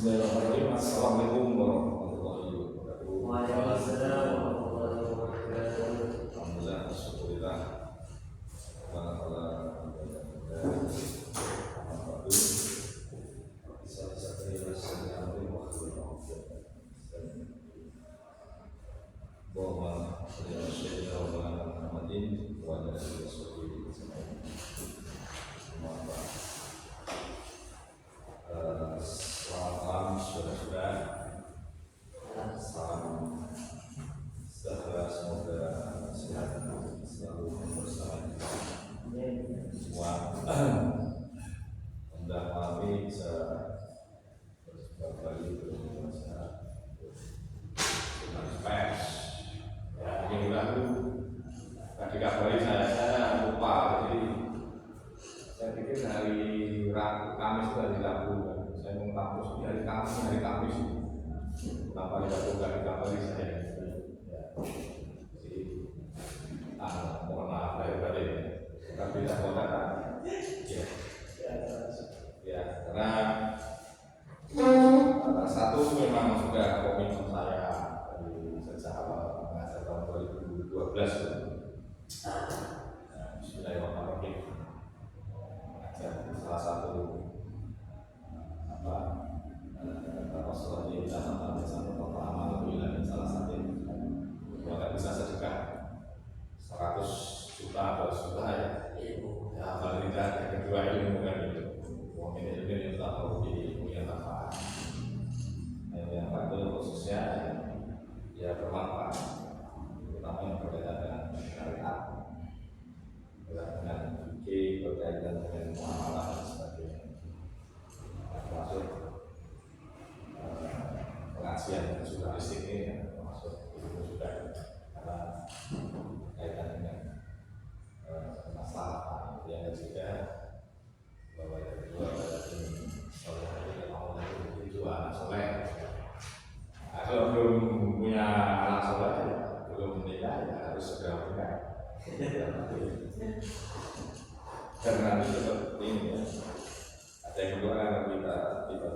Bismillahirrahmanirrahim. Assalamualaikum warahmatullahi wabarakatuh. Waalaikumsalam warahmatullahi wabarakatuh. Alhamdulillah, syukurillah. Selamat malam saudara-saudara. Salam sejahtera, semoga sehat selalu bersama kita semua. Anda malam bisa berbagi bersama pers. Ya, ini lagu tadi kabari saya lupa, jadi saya pikir hari Rabu, Kamis itu hari Rabu. Saya mau kampus di hari Kamis. Kenapa hari Rabu nggak dikabari saya? Ya, jadi mohon maaf lahir batin. Tapi tidak mau datang. Ya, karena satu memang sudah komitmen saya dari sejak awal mengajar tahun 2012. Bismillahirrahmanirrahim. Mengajar salah satu Rasulullah di dalam satu amal bila salah satu maka bisa sedekah 100 juta atau juta ya. Ya, paling tidak yang kedua ilmu kan itu. Mungkin ilmu yang tak perlu punya manfaat. Yang kedua khususnya ya bermanfaat, terutama yang berkaitan dengan syariat, dengan fikih, berkaitan dengan muamalah dan sebagainya. Termasuk pengajian jurnalistik ini termasuk itu juga karena kaitan dengan masalah yang juga bahwa yang kedua adalah ini soleh yang mau itu anak soleh. Kalau belum punya anak soleh belum menikah ya harus segera menikah. Karena itu seperti ini ya. Ada yang kedua kan kita juga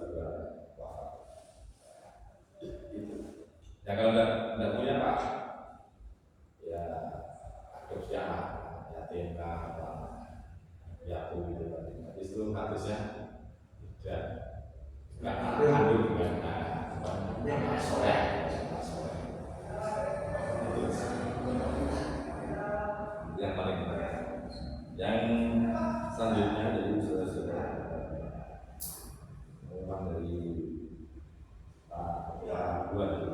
itu. Ya kalau tidak punya Pak, ya adopsi anak yatim kah apa yatim gitu kan. Itu hadisnya tidak anak kandung dengan anak soleh. Itu yang paling penting. Yang selanjutnya jadi saudara-saudara memang dari Pak dua itu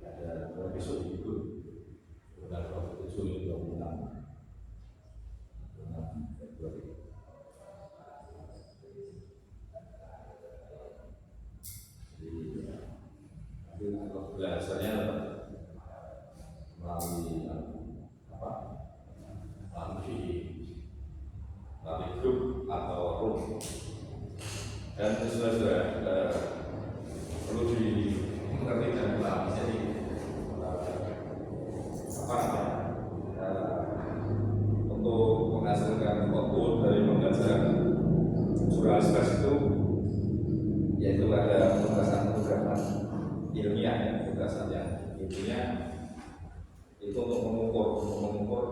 ada episode itu benar 27 26 Februari. Jadi belajarnya melalui apa? Melalui grup atau room. Dan saudara-saudara perlu dimengerti dan dipahami. Jadi untuk menghasilkan output dari pembelajaran jurnalistik itu yaitu ada penugasan ilmiah ya, penugasan yang intinya itu untuk mengukur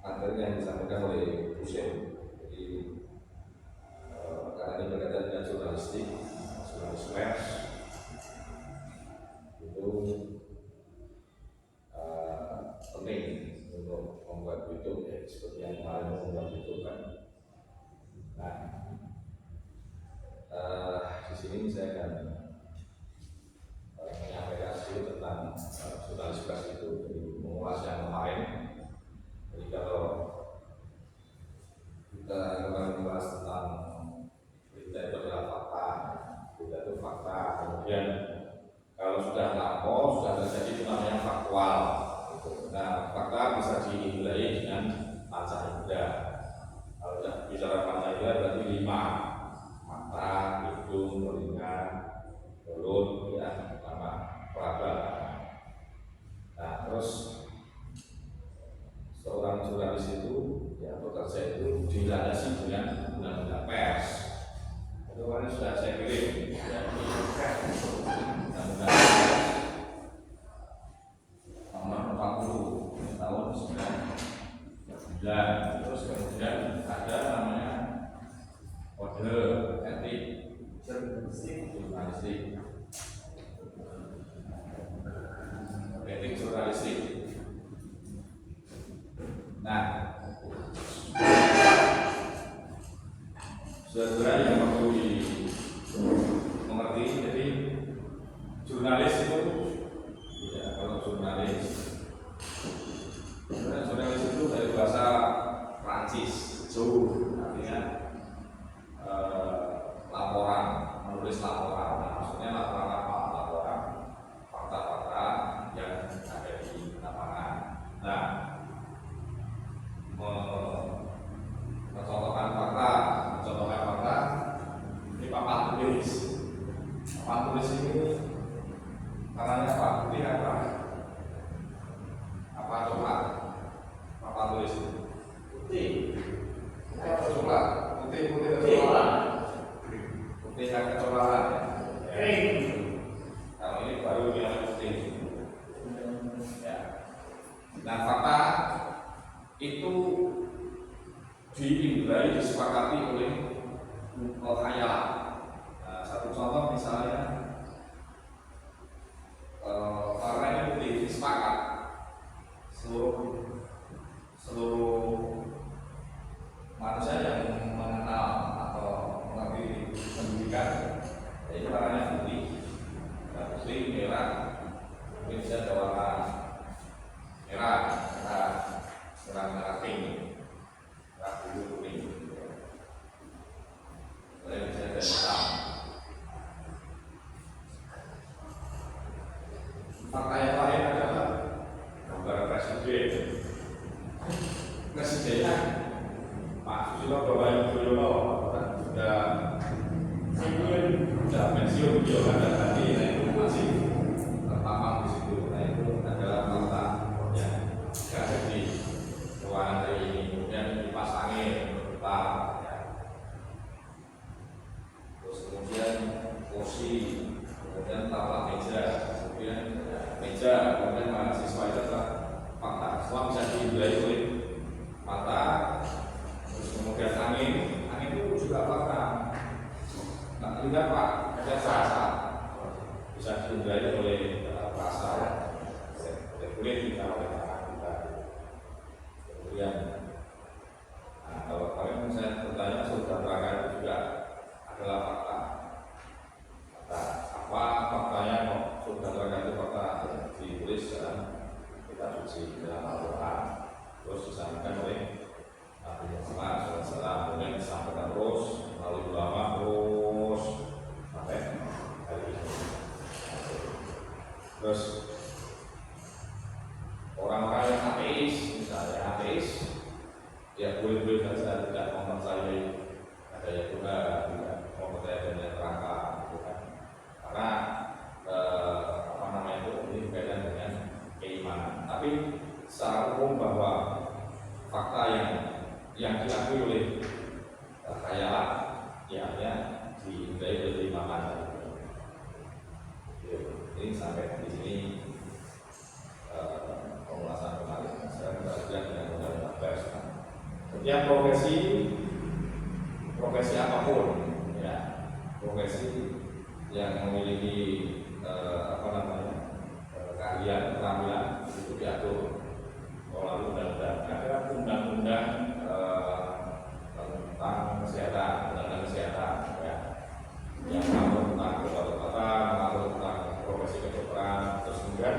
materi yang disampaikan oleh dosen. Jadi karena ini berkaitan dengan jurnalistik pers itu penting untuk membuat YouTube ya, seperti yang kemarin membuat YouTube kan. Nah, di sini saya akan menyampaikan sedikit tentang jurnalistik itu, jadi mengulas yang kemarin. Jadi kalau kita kemarin membahas tentang berita itu adalah fakta, berita itu fakta. Kemudian kalau sudah lapor, sudah terjadi itu namanya faktual. Nah, fakta bisa dinilai dengan panca indera. Kalau tidak bicara panca indera berarti 5: mata, hidung, telinga, mulut, ya, sama peraba. Nah, terus seorang jurnalis itu ya bekerja itu dilandasi dengan undang-undang pers. Itu kemarin sudah saya kirim dari nomor 40 tahun 99. Terus kemudian ada namanya kode etik jurnalistik. Etik jurnalistik. Nah, saudara yang perlu dimengerti, jadi jurnalis itu, ya kalau jurnalis itu dari bahasa Prancis, jauh, artinya laporan, menulis laporan. Nah, maksudnya laporan apa? Laporan fakta-fakta yang ada di lapangan. Nah, mencontohkan fakta ini papan tulis. Papan tulis ini caranya apa? Putih apa? Apa coklat? Papan tulis putih. Apa coklat? Putih coklat. Putih yang kecoklatan. Kalau ini baru yang putih. Ya. Nah, fakta itu diindrai disepakati oleh khayalan. Nah, satu contoh misalnya warna ini putih, sepakat seluruh manusia yang mengenal atau mengerti pendidikan, jadi warnanya putih, merah, mungkin bisa ada warna merah pink, merah biru kuning. Boleh bisa ada hitam. Fakta yang lain adalah gambar presiden. Presidennya Pak Susilo Bambang Yudhoyono sudah pensiun, beliau ada tadi, nah itu masih terpampang di situ. Nah itu adalah fakta yang ada di ruangan hari ini. Kemudian kipas angin berputar. Kemudian kursi, kemudian taplak meja, kemudian mahasiswa itu adalah fakta. Semua bisa diindrai oleh mata. Terus kemudian angin itu juga fakta. Nah, lihat Pak, ada rasa bisa diindrai oleh rasa, kulit kita oleh tangan kita. Kemudian, nah, kalau kalian saya bertanya sudah terangkan itu juga adalah fakta. Apa faktanya kok sudah terangkan itu fakta ditulis dalam kitab suci dalam Al-Quran, terus disampaikan oleh Nabi Muhammad SAW, kemudian disampaikan terus melalui ulama terus sampai hari ini. Terus orang-orang yang ateis, misalnya ateis, dia boleh-boleh saja tidak mempercayai adanya Tuhan, tidak mempercayai adanya neraka, karena ini berkaitan dengan keimanan. Tapi secara umum bahwa fakta yang diakui oleh khayalan, ya diindrai oleh keimanan. Ini sampai di sini pemulasan kemarin. Saya berbicara dengan undang-undang pers. Kemudian profesi apapun, ya profesi yang memiliki keterampilan itu diatur oleh undang-undang. Ada undang-undang tentang kesehatan, ya, yang mengatur tentang obat-obatan, mengatur tentang profesi kedokteran, terus kemudian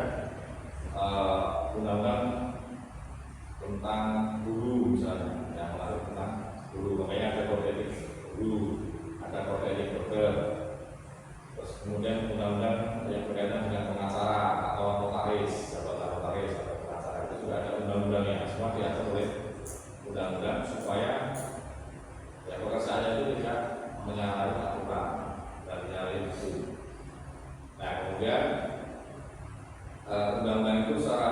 undang-undang tentang guru misalnya, yang mengatur tentang guru, makanya ada kode etik guru, ada kode etik dokter. Terus kemudian undang-undang yang berkaitan dengan pengacara atau notaris, atau pengacara itu juga ada undang-undangnya. Semua diatur oleh undang-undang supaya ya pekerjaannya itu tidak menyalahi aturan dan menyalahi hukum. Nah kemudian undang-undang itu secara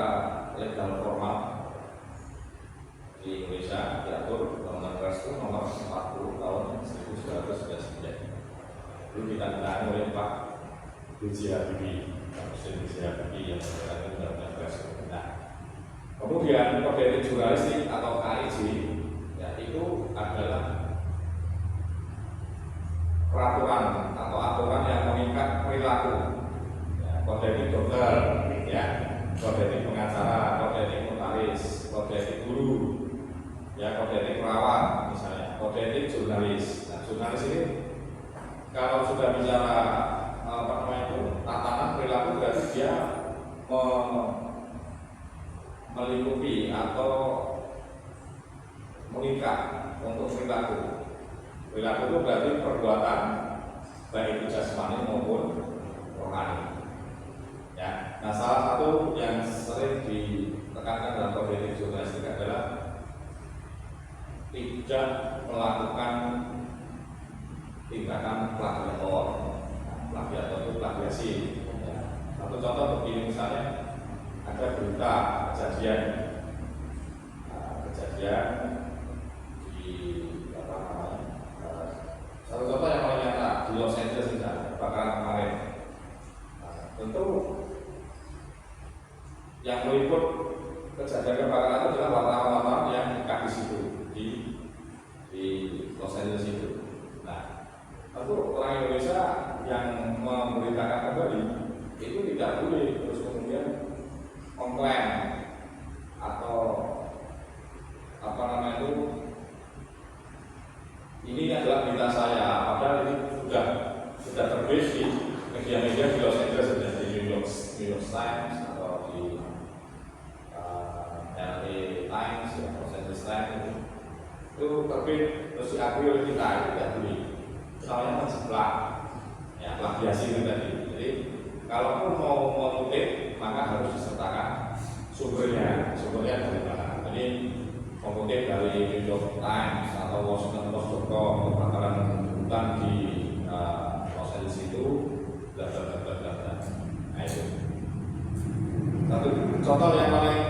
legal formal di Indonesia diatur Undang-Undang Pers itu nomor 40 tahun 1999. itu ditangani oleh Pak B.J. Habibie, Presiden B.J. Habibie yang berkaitan dengan presiden. Nah, kemudian kode etik jurnalistik atau KEJ ya, itu adalah peraturan atau aturan yang mengikat perilaku ya, kode etik dokter ya, kode etik pengacara, kode etik notaris, kode etik guru ya, kode etik perawat misalnya, kode etik jurnalis. Nah, jurnalis ini kalau sudah bicara apa namanya itu tatanan perilaku, berarti dia melingkupi atau mengikat untuk perilaku. Perilaku itu berarti perbuatan baik itu jasmani maupun rohani. Ya, nah salah satu yang sering ditekankan dalam kode etik jurnalistik adalah tidak melakukan tindakan plagiator. Nah, plagiator itu plagiasi. Ya. Satu contoh begini misalnya, ada berita kejadian di apa namanya? Satu contoh yang paling nyata di Los Angeles misalnya, kebakaran kemarin. Nah, tentu yang meliput kejadian kebakaran itu adalah wartawan-wartawan yang dekat di situ di Los Angeles itu. Nah, tentu orang Indonesia yang memberitakan kembali itu tidak boleh terus kemudian mengklaim atau apa namanya itu ini adalah berita saya, padahal ini sudah terbit di media-media di Los Angeles, sudah di New York Times atau di LA Times, ya, Los Angeles Times itu terbit terus diakui oleh kita, itu tidak boleh. Namanya menjiplak, ya plagiasi itu tadi. Jadi kalau mau mengutip maka harus disertakan sumbernya dari mana. Jadi mengutip dari New York Times atau Washington Post.com, kebakaran hutan di Los Angeles itu, bla bla bla bla bla. Nah itu satu contoh yang paling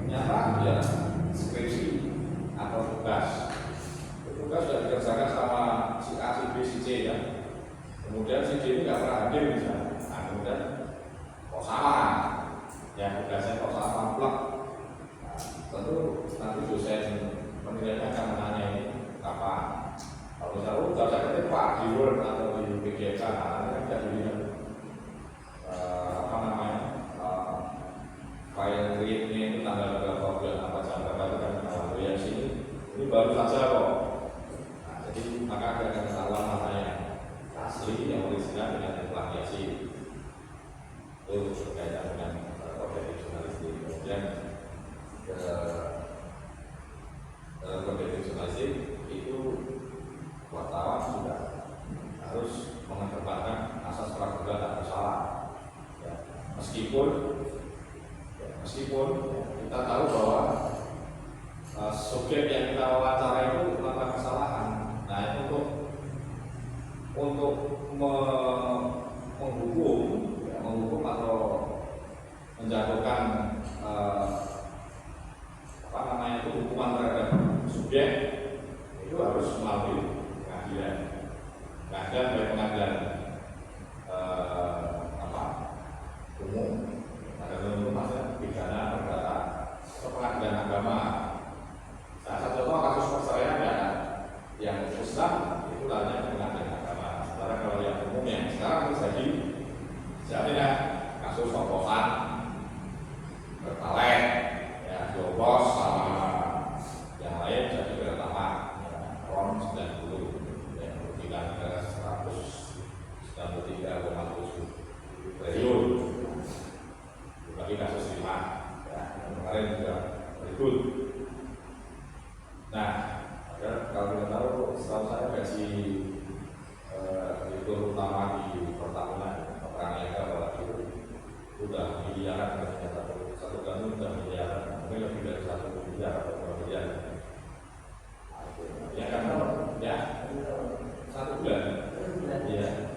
nyata ya skripsi atau tugas. Tugas sudah dikerjakan sama si A, si B, si C ya. Kemudian si D ini nggak pernah hadir misalnya. Nah, kemudian kok sama? Ya tugasnya kok sama plek. Nah, tentu nanti dosen penilaiannya akan menanya ini apa. Kalau misalnya nggak usah ketik Pak di Word atau di PDF, nah nanti tidak dilihat apa namanya file create-nya itu tanggal berapa, bulan apa, jam berapa, itu kan kalau lihat sini ini baru saja kok. Nah, jadi maka akan ketahuan mana yang asli, yang original dengan yang plagiasi. Itu berkaitan dengan kode etik jurnalistik. Kemudian kode etik jurnalistik itu wartawan juga harus mengedepankan asas praduga tak bersalah. Ya, meskipun kita tahu bahwa subjek yang kita wawancara itu melakukan kesalahan. Nah itu untuk menghukum atau menjatuhkan apa namanya itu hukuman terhadap subjek itu harus melalui pengadilan dari pengadilan umum. Pengadilan umum maksudnya pidana perdata atau pengadilan agama. Nah, satu contoh kasus perceraian ya, yang Islam itu lainnya pengadilan agama. Sementara kalau yang umum yang sekarang terjadi misalnya kasus oplosan bertalek ya, dioplos sama yang lain jadi pertama RON 90 yang merugikan negara 193,7 triliun. Bagi kasus 5 ya, yang kemarin juga berikut. Nah, kalau kita tahu, setahu saya gaji direktur utama di Pertamina Praniaga apalagi itu sudah miliaran, satu tahun sudah miliaran, mungkin lebih dari 1 miliar atau 2 miliar. Ya karena ya 1 bulan, ya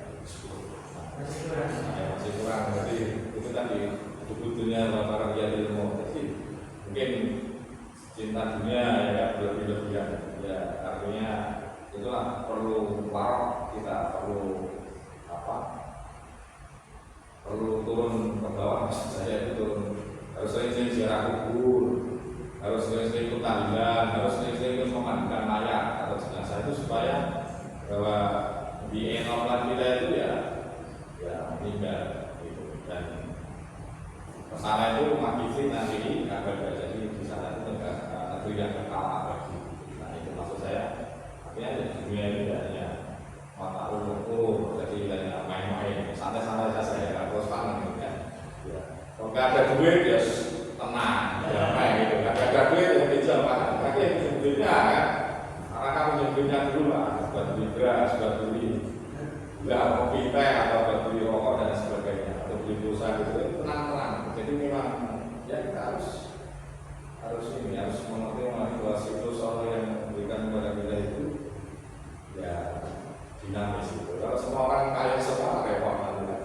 masih kurang. Jadi itu tadi butuhnya laporan dia ilmu. Jadi mungkin cinta dunia ya berlebih-lebihan. Ya artinya itulah perlu warok, kita perlu perlu turun ke bawah, maksud saya itu turun, harus sering-sering ziarah kubur, harus sering-sering ikut tahlilan, harus sering-sering ikut memandikan mayat atau jenazah itu supaya bahwa di enorman kita itu ya meninggal gitu. Dan kesana itu umat kita nanti agar jadi di sana itu negeri yang kekal abadi. Nah itu maksud saya. Artinya di dunia ini tidak hanya mata ulur, jadi hanya main-main, santai-santai saja ya, nggak terus panen gitu kan. Ya. Kalau nggak ada duit ya tenang, damai gitu. Nggak ada duit ya pinjam kan. Tapi yang pinjam duitnya kan, karena kamu pinjam duitnya dulu lah, buat beli beras, buat beli kopi teh atau buat beli rokok dan sebagainya, atau beli pulsa gitu, tenang-tenang. Jadi memang ya kita harus mengerti bahwa siklus Allah yang memberikan kepada kita itu ya dinamis itu. Kalau semua orang kaya semua repot nanti kan.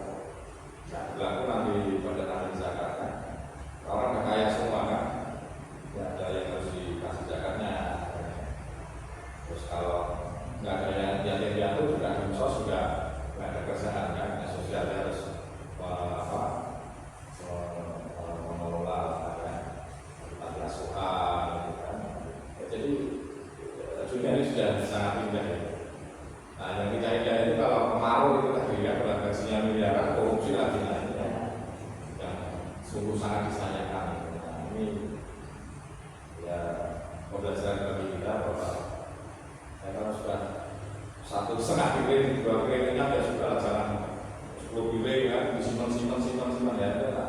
Nah, berlaku nanti pada nanti zakat kan. Orang nggak kaya semua kan, ya ada yang harus dikasih zakatnya. Terus kalau nggak ada yang yatim piatu juga di juga nggak ada kerjaan kan, ya sosial harus mengelola panti asuhan, gitu kan. Jadi dunia ini sudah sangat indah ya. Nah yang kita indah itu kalau kemarau itu tadi ya, transaksinya miliaran, korupsi lagi naiknya, yang sungguh sangat disayangkan. Nah ini ya pembelajaran bagi kita bahwa kalau sudah 1,5 piring, 2 piring ya sudah jangan 10 piring kan, disimpan ya itu lah.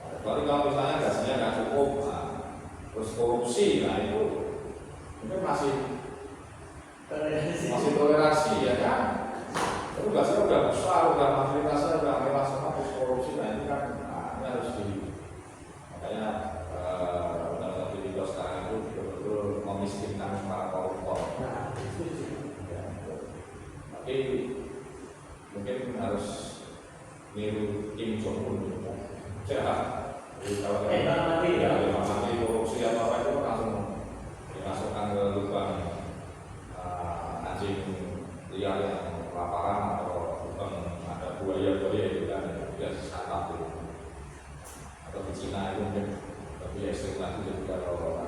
Kecuali kalau misalnya gajinya nggak cukup, nah, terus korupsi, nah itu masih toleransi ya kan. Itu gajinya udah besar, udah fasilitasnya udah mewah semua, terus korupsi, nah ini kan ini harus makanya undang-undang tipikor sekarang itu betul-betul memiskinkan para koruptor. Ya, tapi mungkin harus niru Kim Jong Un gitu. Jadi kalau mati korupsi atau apa itu langsung dimasukkan ke lubang anjing liar yang kelaparan atau lubang ada buaya itu kan dia disantap gitu. Atau di Cina itu mungkin lebih ekstrim lagi, jadi kalau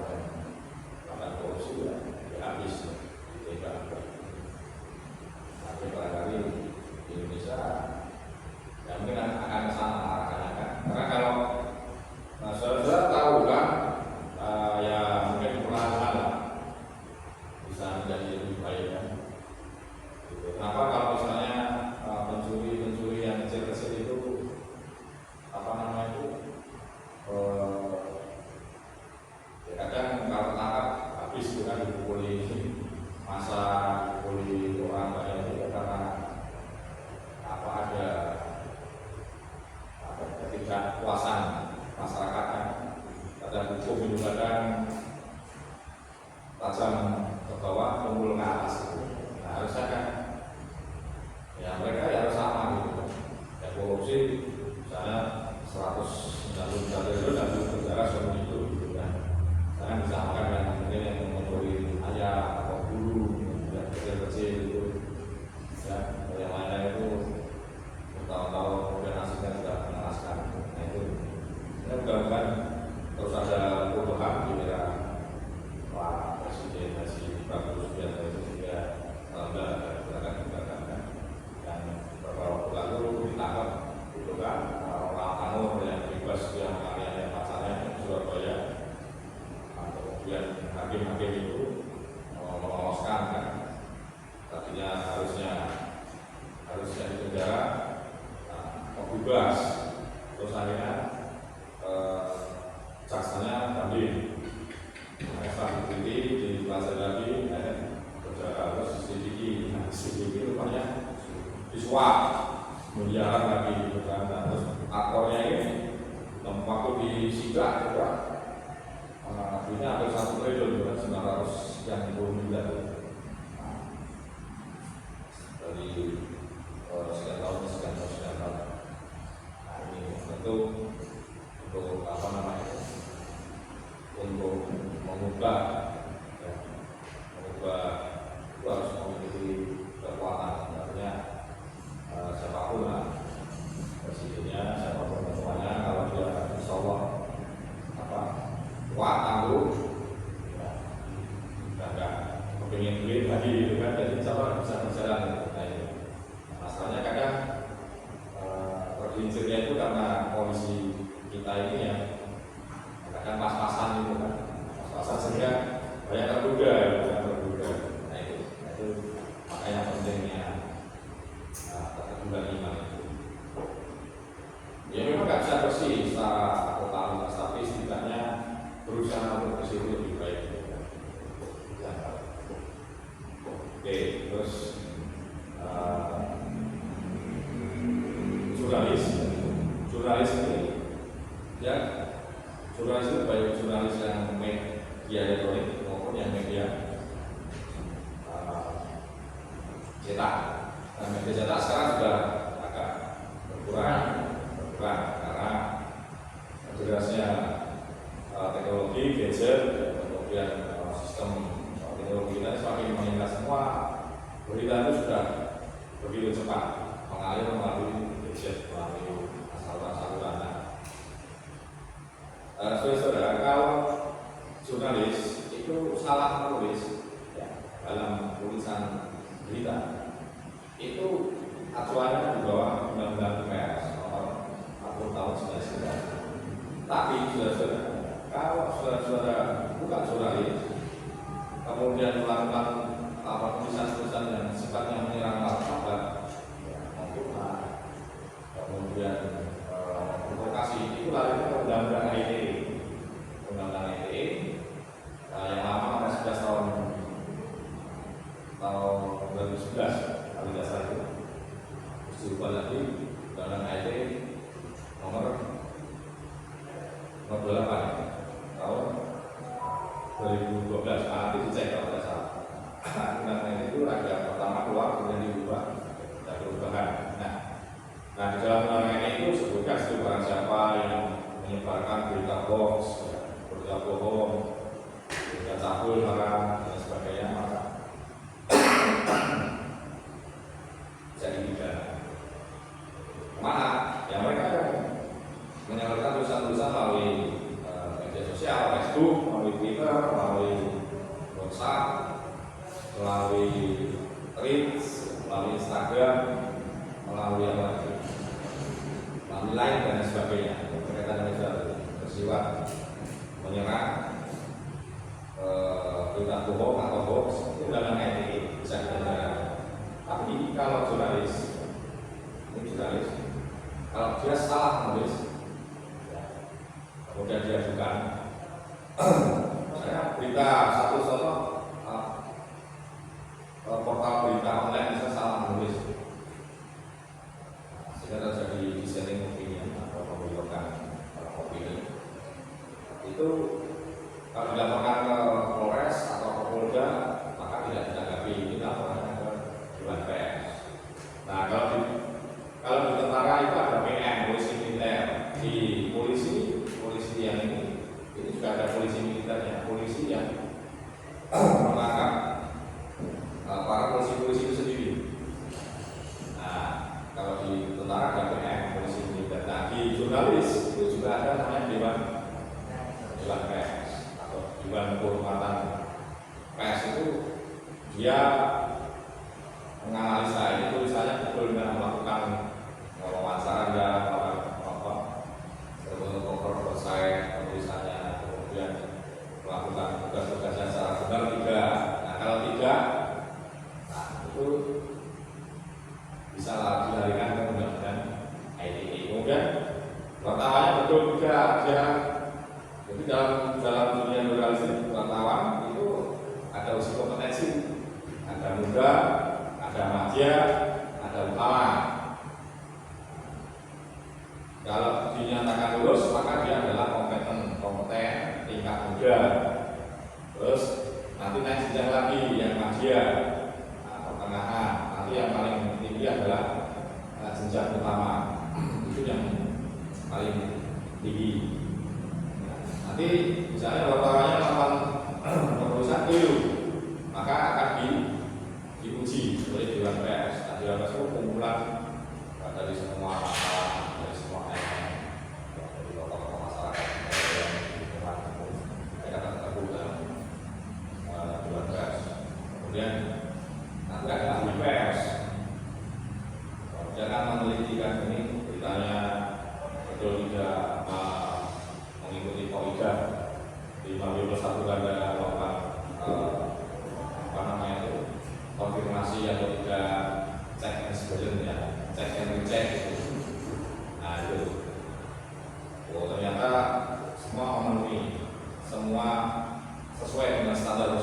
ada korupsi ya habis ditembak. Tapi barangkali di Indonesia ya mungkin akan kesana arahnya kan. Karena kalau saudara tahu kan ya mungkin perlahan bisa menjadi lebih baik kan. Kenapa kalau misalnya pencuri yang kecil-kecil itu apa namanya itu ya kadang kalau tangkap habis itu kan dipukuli masa, dipukuli orang banyak itu karena apa ada ketidakpuasan masyarakat kan. Ada hukum itu kadang tajam ke bawah, tunggul ke atas itu. Nah harusnya kan ya mereka ya harus sama gitu. Ya korupsi misalnya 190 triliun dan penjara seumur hidup gitu kan. Jangan disamakan dengan mungkin yang mengotori ayam atau bulu yang kecil-kecil itu. Ya yang lainnya itu bertahun-tahun kemudian hasilnya tidak mengenaskan. Nah itu mudah-mudahan terus ada perubahan di era Pak Presiden masih bagus biasa itu juga ada gerakan-gerakan kan. Dan beberapa waktu lalu ditangkap itu kan orang Anur yang bebas yang menganiaya pacarnya di Surabaya. Kemudian hakim-hakim itu meloloskan kan, tadinya harusnya di penjara, bebas, terus akhirnya jaksanya banding, setelah diteliti dipelajari lagi, penjara terus CCTV rupanya disuap miliaran lagi gitu kan. Terus akornya ini waktu disidak juga ini hampir 1 triliun kan, 900 sekian puluh miliar dari sekian tahun. Nah ini tentu untuk apa namanya untuk mengubah itu harus memiliki kekuatan. Artinya siapa kan pas-pasan itu kan, pas-pasan sehingga banyak tergoda, banyak tergoda. Nah itu makanya pentingnya keteguhan iman itu. Ya memang nggak bisa bersih secara totalitas, tapi setidaknya berusaha untuk bersih itu lebih baik. Oke, terus jurnalis ini ya, jurnalis itu baik jurnalis yang media elektronik maupun yang media cetak. Nah, media cetak sekarang sudah agak berkurang karena derasnya teknologi, gadget, kemudian sistem teknologi kita semakin meningkat, semua berita itu sudah begitu cepat mengalir melalui gadget, melalui saluran-saluran. Saudara, kalau jurnalis itu salah menulis ya, dalam tulisan berita itu acuannya di bawah Undang-Undang Pers nomor 40 tahun 1999. Tapi saudara, kalau saudara bukan jurnalis kemudian melakukan tulisan-tulisan yang sifatnya menyerang martabat, memfitnah, kemudian provokasi, itu lari ke Undang-Undang ITE. Undang-Undang ITE yang lama nomor 11 tahun 2011 kalau tidak salah itu. Terus diubah lagi Undang-Undang ITE nomor 28 tahun 2012. Nanti dicek kalau tidak salah. Undang-Undang itu ada pertama keluar kemudian diubah, ada perubahan. Nah di dalam undang-undang itu sebutkan barang siapa yang menyebarkan berita hoax, berita bohong, berita cabul, haram dan sebagainya, maka jadi pidana. Kemana? Ya mereka menyalurkan tulisan-tulisan melalui media sosial, Facebook, melalui Twitter, melalui WhatsApp, melalui Threads, melalui Instagram, melalui apa lagi, melalui Line dan sebagainya. Berkaitan dengan bersifat menyerang berita bohong atau hoax, itu dalam ITE bisa kita. Tapi kalau jurnalis, kalau dia salah menulis, kemudian dia bukan, saya berita satu contoh portal berita online bisa salah menulis, sehingga terjadi dissenting opinion atau pembelokan opini. Itu kalau dilaporkan ke Polres atau ke Polda, maka tidak ditanggapi, ini laporannya ke Dewan Pers. Nah kalau di tentara itu ada PM, polisi militer. Di polisi yang ini juga ada polisi militernya, polisi yang menangkap para polisi-polisi itu sendiri. Nah, kalau di tentara ada PM, polisi militer. Nah, di jurnalis itu juga ada namanya Dewan Pers atau Dewan Kehormatan Pers. Itu dia menganalisa itu tulisannya betul dengan melakukan wawancara dan berbentuk saya tulisannya, kemudian melakukan tugas-tugasnya secara benar tidak. Nah kalau tidak, nah itu bisa dilarikan ke Undang-Undang ITE. Kemudian wartawannya betul tidak dia. Jadi dalam dunia jurnalistik wartawan itu ada uji kompetensi, ada muda, ada madya, ada utama. Kalau dinyatakan lulus, maka dia adalah kompeten tingkat muda. Terus nanti naik jenjang lagi yang madya, pertengahan. Nanti yang paling tinggi adalah jenjang utama. Itu yang paling tinggi. Nanti misalnya wartawannya melakukan penulisan keliru, maka akan diuji oleh Dewan Pers. Nah, Dewan Pers itu kumpulan dari semua masalah, dari semua elemen, dari tokoh-tokoh masyarakat, dari lingkungan, mereka akan tergabung dalam Dewan Pers. Kemudian nanti ada ahli pers, jangan menelitikan ini beritanya betul tidak mengikuti kaidah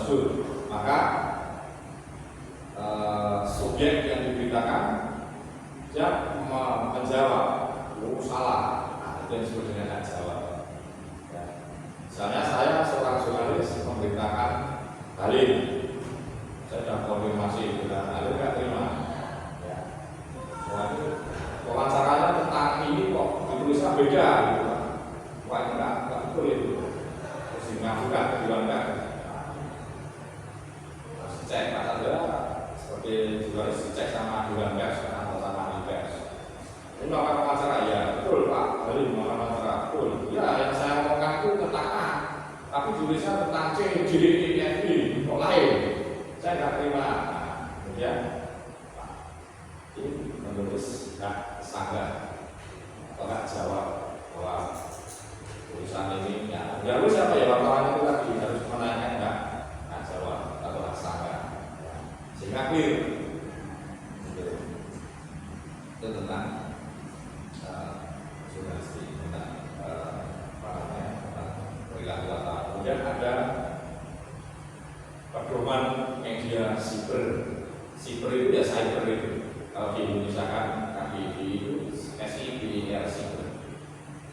tersebut, maka subjek yang diberitakan dia menjawab, oh salah, nah, itu yang disebut dengan hak jawab. Ya. Misalnya saya seorang jurnalis memberitakan Halim, saya sudah konfirmasi dengan Halim nggak terima. Ya. Wah, itu wawancaranya tentang ini kok ditulisnya beda, gitu kan? Wah enggak betul itu. Terus dimajukan ke Dewan Pers. Terus dicek Pak Chandra seperti jurnalis dicek sama Dewan Pers atau sama Pers. Ini melakukan wawancara, ya betul Pak, dari melakukan wawancara, betul. Ya yang saya ngomongkan itu tentang A, tapi tulisnya tentang C, D, E, F, G, kok lain. Saya nggak terima. Nah, kemudian Pak, ini menulis hak sanggah atau hak jawab bahwa tulisan ini ya harus apa ya wartawan itu tadi harus menanyakan hak jawab atau hak sanggah, ya. Sehingga clear itu tentang jurnalistik, tentang apa namanya, tentang perilaku wartawan. Kemudian ada pedoman media siber. Siber itu ya cyber itu. Kalau di Indonesia kan KBBI itu SIBR siber.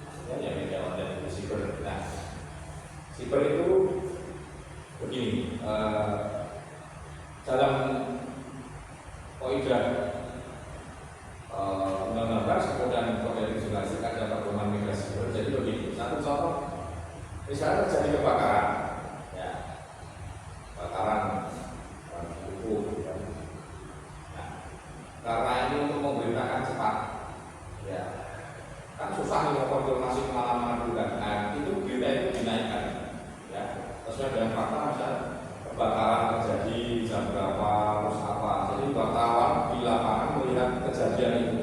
Maksudnya ya media online itu siber. Nah, siber itu begini. Dalam kaidah Undang-Undang Pers dan Kode Etik Jurnalistik ada pedoman media siber. Jadi begini. Satu contoh, misalnya terjadi kebakaran, ya, kebakaran buku. Nah, karena ini untuk memberitakan cepat, ya, kan susah nih konfirmasi kemana-mana dulu kan. Nah, itu berita itu dinaikkan, ya, sesuai dengan fakta misalnya kebakaran terjadi jam berapa, terus apa. Jadi wartawan di lapangan melihat kejadian itu.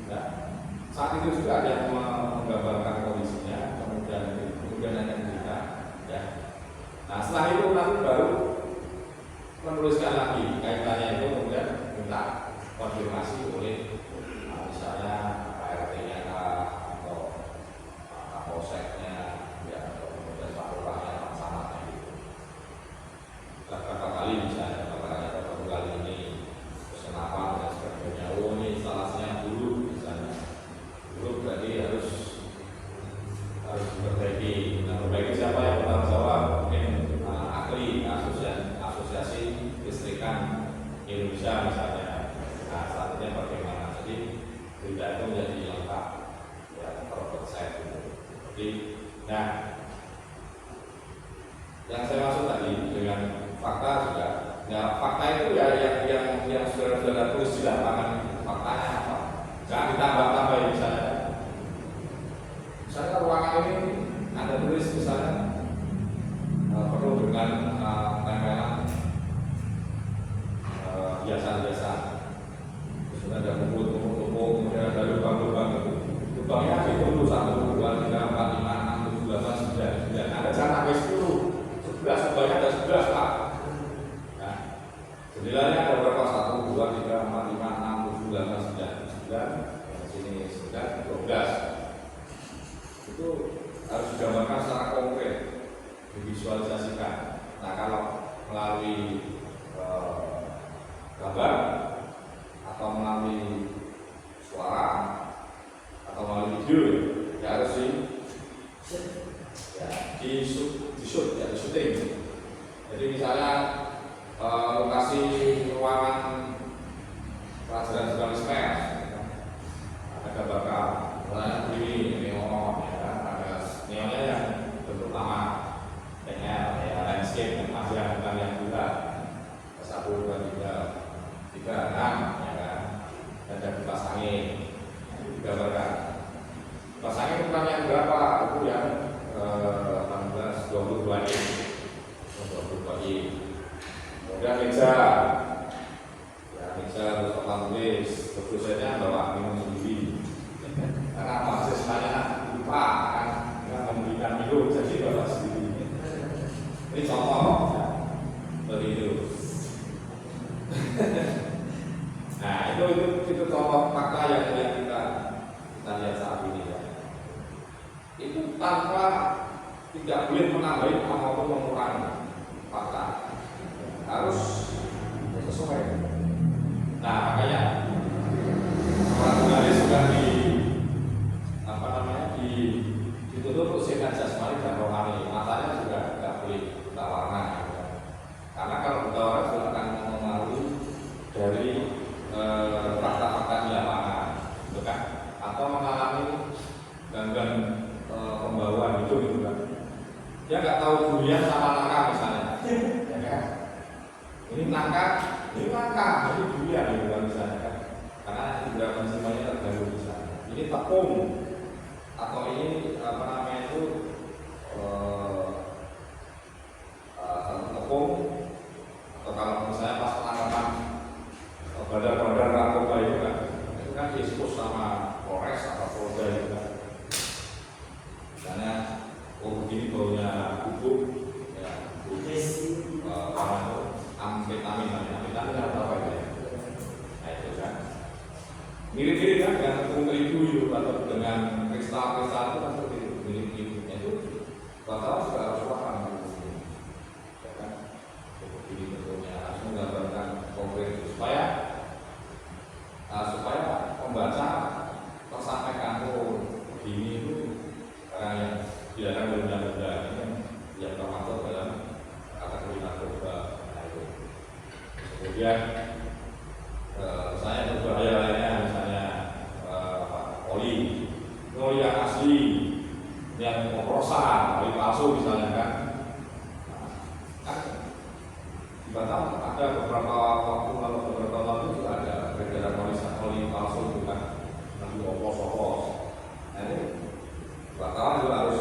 Ya. Saat itu juga ada yang menggambarkan kondisinya, kemudian ada berita, ya. Nah setelah itu nanti baru menuliskan lagi kaitannya itu, kemudian minta konfirmasi oleh misalnya RT-nya atau Kapolseknya, ya, atau kemudian Pak Lurahnya, Pak Camatnya gitu. Berapa kali misalnya kebakarannya berapa kali ini, terus kenapa dan sebagainya. Oh ini instalasinya dulu misalnya, dulu berarti harus diperbaiki. Nah, perbaiki siapa yang bertanggung jawab? Mungkin ahli asosiasi listrikan Indonesia misalnya. Nah, selanjutnya bagaimana? Jadi berita itu menjadi lengkap, ya, terpercaya gitu. Jadi, nah, yang saya maksud tadi dengan fakta juga, nah fakta itu ya yang saudara tulis di lapangan, faktanya apa? Jangan ditambah-tambah misalnya. Misalnya ruangan ini Anda tulis misalnya perlu dengan tempelan biasa-biasa, terus ada kumpul-kumpul, kemudian ada lubang-lubang itu. Lubangnya dihitung 1, 2, 3, 4, 5, 6, 7, 8, 9, 9. Anda jangan sampai 10, 11, sebanyak ada 11 Pak. Nah, jendelanya ada berapa? 1, 2, 3, 4, 5, 6, 7, 8, 9, 9. Di sini 9, 12. Itu harus digambarkan secara konkret, divisualisasikan. Nah kalau melalui gambar atau melalui suara atau melalui video, ya harus di shoot, ya di syuting. Jadi misalnya lokasi ruangan pelajaran jurnalis pers, ada gambar misalnya begini, neon, ya, ada neonnya yang bentuk lama, dengan ya, landscape yang masih bukan yang bulat, 1, 2, 3, 6, ya kan, ada kipas angin, digambarkan. Kipas angin ukurannya berapa? Itu yang 18, 22 inch, 22 inch. Kemudian meja, ya meja harus orang tulis, dosennya bawa minum sendiri. Karena mahasiswanya lupa kan, nggak memberikan minum, jadi bawa sendiri. Ini contoh, ya, seperti itu. Nah itu contoh fakta yang kita lihat saat ini, ya. Itu tanpa tidak boleh menambah maupun mengurangi. fakta, harus sesuai. Nah makanya para jurnalis juga ditutup usikan jasmani dan rohani, matanya juga tidak boleh buta warna gitu. Karena kalau buta warna juga akan mempengaruhi dari fakta-fakta di lapangan gitu kan, atau mengalami gangguan pembawaan hidup gitu kan. Dia nggak tahu durian sama nangka misalnya ya kan, ini nangka, ini durian gitu kan misalnya kan, karena indera pensimpannya terganggu misalnya. Ini tepung atau ini apa namanya itu tepung, atau kalau misalnya pas penangkapan bandar-bandar narkoba itu kan diekspos sama Polres atau Polda itu kan, misalnya begini baunya bubuk ya, amfetamin apa ya, nah itu kan mirip-mirip kan dengan tepung terigu itu atau dengan kristal-kristal itu kan seperti itu, mirip-miripnya itu bakal juga harus paham ya kan, begini bentuknya harus menggambarkan konkret supaya pembaca tersampaikan begini itu karena yang dilarang oleh undang-undang ini kan yang termasuk dalam kategori narkoba. Nah itu kemudian misalnya berbahaya lainnya, misalnya oli yang asli, yang oplosan, oli palsu misalnya kan. Nah, kan di Batam ada beberapa waktu lalu, beberapa tahun lalu juga ada peredaran oli palsu itu kan, nanti oplos. Nah ini wartawan juga harus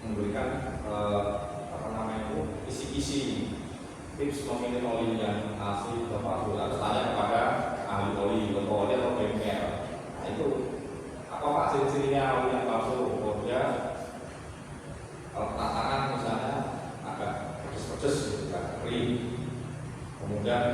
memberikan isi-isi tips memilih oli yang asli atau palsu. Harus tanya kepada ahli oli atau bengkel. Nah itu apa pak ciri-cirinya oli yang palsu? Dia kalau tangan misalnya agak pedes gitu kan, kering. Kemudian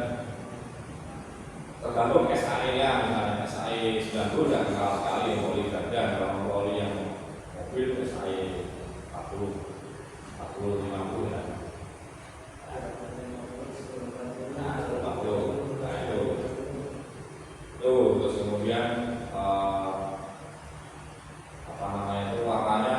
tergantung SAE-nya, misalnya SAE 90 dan kenal sekali oli ganda, kalau oli yang mobil SAE 40, 50 ya. Nah, itu. Terus kemudian warnanya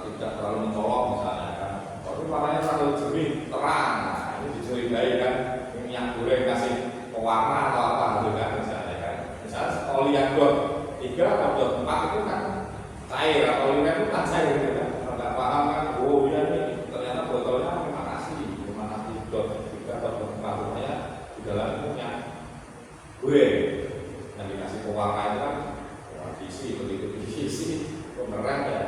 tidak terlalu mencolok misalnya kan. Tapi warnanya terlalu jernih, terang. Nah, ini dicurigai kan minyak goreng kasih pewarna atau apa gitu kan misalnya kan. Misalnya oli yang dot 3 atau dot 4 itu kan cair, atau oli itu kan cair gitu kan. Kalau nggak paham kan, oh iya nih ternyata botolnya memang asli dot 3 atau dot 4, rupanya di dalam itu minyak goreng yang dikasih pewarna itu kan diisi, begitu diisi penerang ya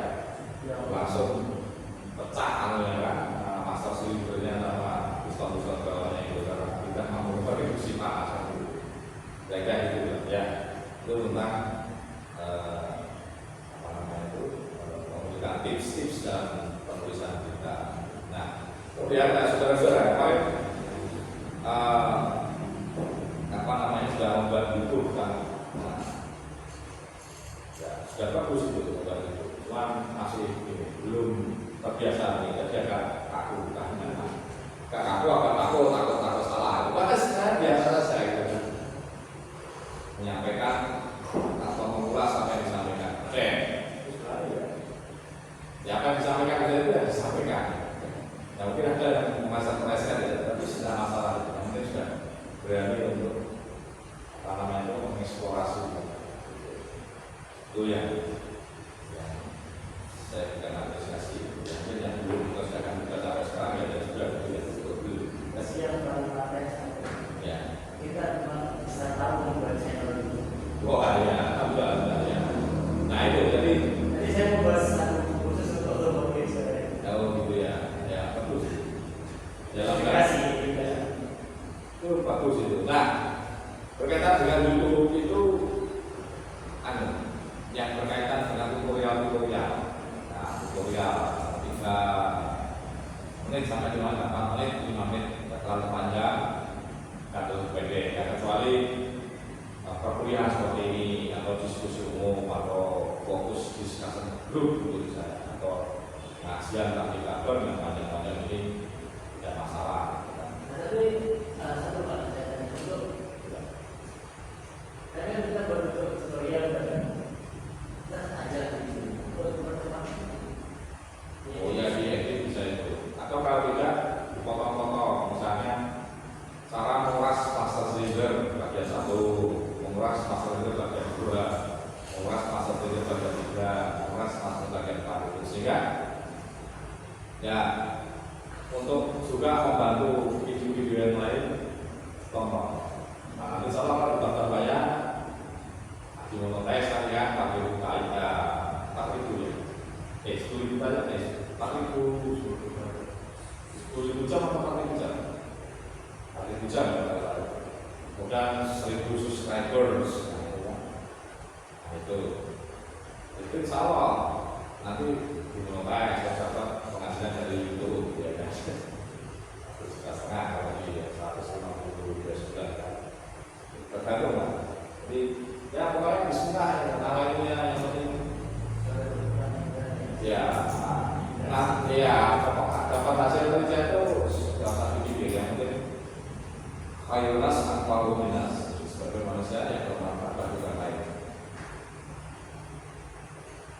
langsung pecah anunya kan, master silindernya sama pistol-pistol bawahnya itu karena tidak mampu berinduksi panas kayak gitu ya. Itu tentang memberikan tips-tips dalam penulisan kita. Nah kemudian saudara-saudara kemarin sudah membuat buku kan, ya sudah bagus itu membuat buku, cuma masih belum terbiasa nih, jadi agak kaku kan, agak kaku, agak takut salah. Itu saya biasa saja gitu, menyampaikan atau mengulas apa yang disampaikan. Oke, ya apa yang disampaikan itu ya disampaikan. Ya mungkin ada yang meleset ya, tapi sudah masalah itu, mungkin sudah berani untuk mengeksplorasi itu yang saya berikan apresiasi. Mungkin yang belum kita sudah akan kita sampai sekarang ya sudah dulu. Kasihan kalau pakai ya kita cuma bisa tahu membuat channel itu. Oh ya, alhamdulillah ya. Nah itu jadi saya mau bahas satu khusus untuk otomotif saya. Oh gitu ya, ya bagus. Terima kasih. Itu bagus itu. Nah berkaitan dengan YouTube itu yang berkaitan dengan tutorial. Nah tutorial 3 menit sampai 8 menit, 5 menit tidak terlalu panjang, atau pendek ya, kecuali perkuliahan seperti ini atau diskusi umum atau fokus discussion group gitu misalnya, atau ngajian tapi kabar yang panjang-panjang ini tidak masalah. Tapi satu Pak, saya tanya untuk karena kita berbentuk tutorial kan, kita ajar gitu, untuk teman-teman. Oh ya, dia bisa itu. Atau kalau tidak dipotong-potong, misalnya cara menguras master cylinder bagian 1, menguras master cylinder bagian 2, menguras master cylinder bagian 3, menguras master bagian 4 itu, sehingga ya untuk juga membantu video-video yang lain tonton. Nah, insya Allah kalau daftar bayar di monotes kan ya 4.000 kali ya 4.000 ya 10.000 banyak 10.000 jam atau 4.000 jam 4.000 jam kemudian 1.000 subscribers nah, itu insya Allah nanti di monotes saya dapat penghasilan dari YouTube ya kan 1,5 kalau di 150 ya sudah tergantung lah. Jadi ya pokoknya bismillah ya, nama itu ya yang penting ya nah ya dapat hasil kerja itu sudah satu pikir yang penting khairunas anfa'u minas sebagai manusia yang bermanfaat bagi orang lain.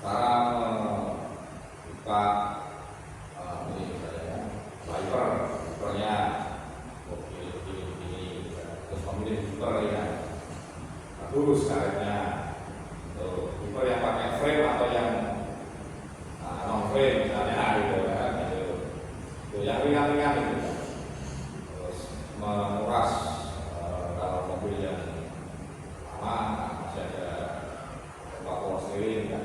Cara membuka ini misalnya wipernya mobil ini terus memilih wiper ya bagus karetnya wiper yang pakai frame atau yang non frame misalnya gitu kan itu yang ringan-ringan itu terus menguras kalau mobil yang lama masih ada power steering kan.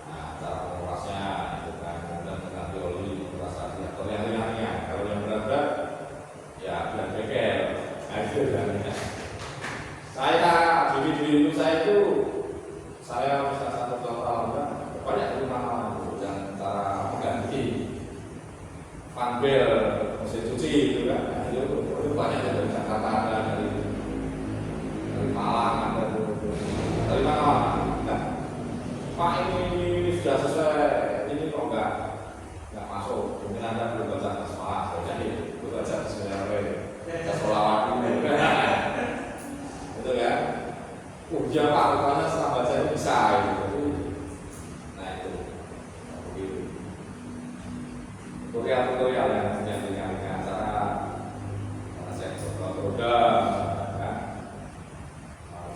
Nah, cara mengurasnya itu kan kemudian mengganti oli menguras radiator yang ringan-ringan. Kalau yang berat-berat ya biar bengkel. Nah itu kan. Saya di saya itu saya bisa 1 tahun kan banyak di mana yang cara mengganti panbel mesin cuci itu kan. Nah, itu banyak dari Jakarta ada dari Malang ada dari mana? Nah, Pak ini sudah selesai ini kok nggak masuk mungkin Anda belum baca Bismillah jadi belum baca Bismillah kita sholawat dulu itu ya ya Pak rupanya setelah baca itu bisa gitu. Nah itu begitu tutorial yang dengan cara saya coba roda kan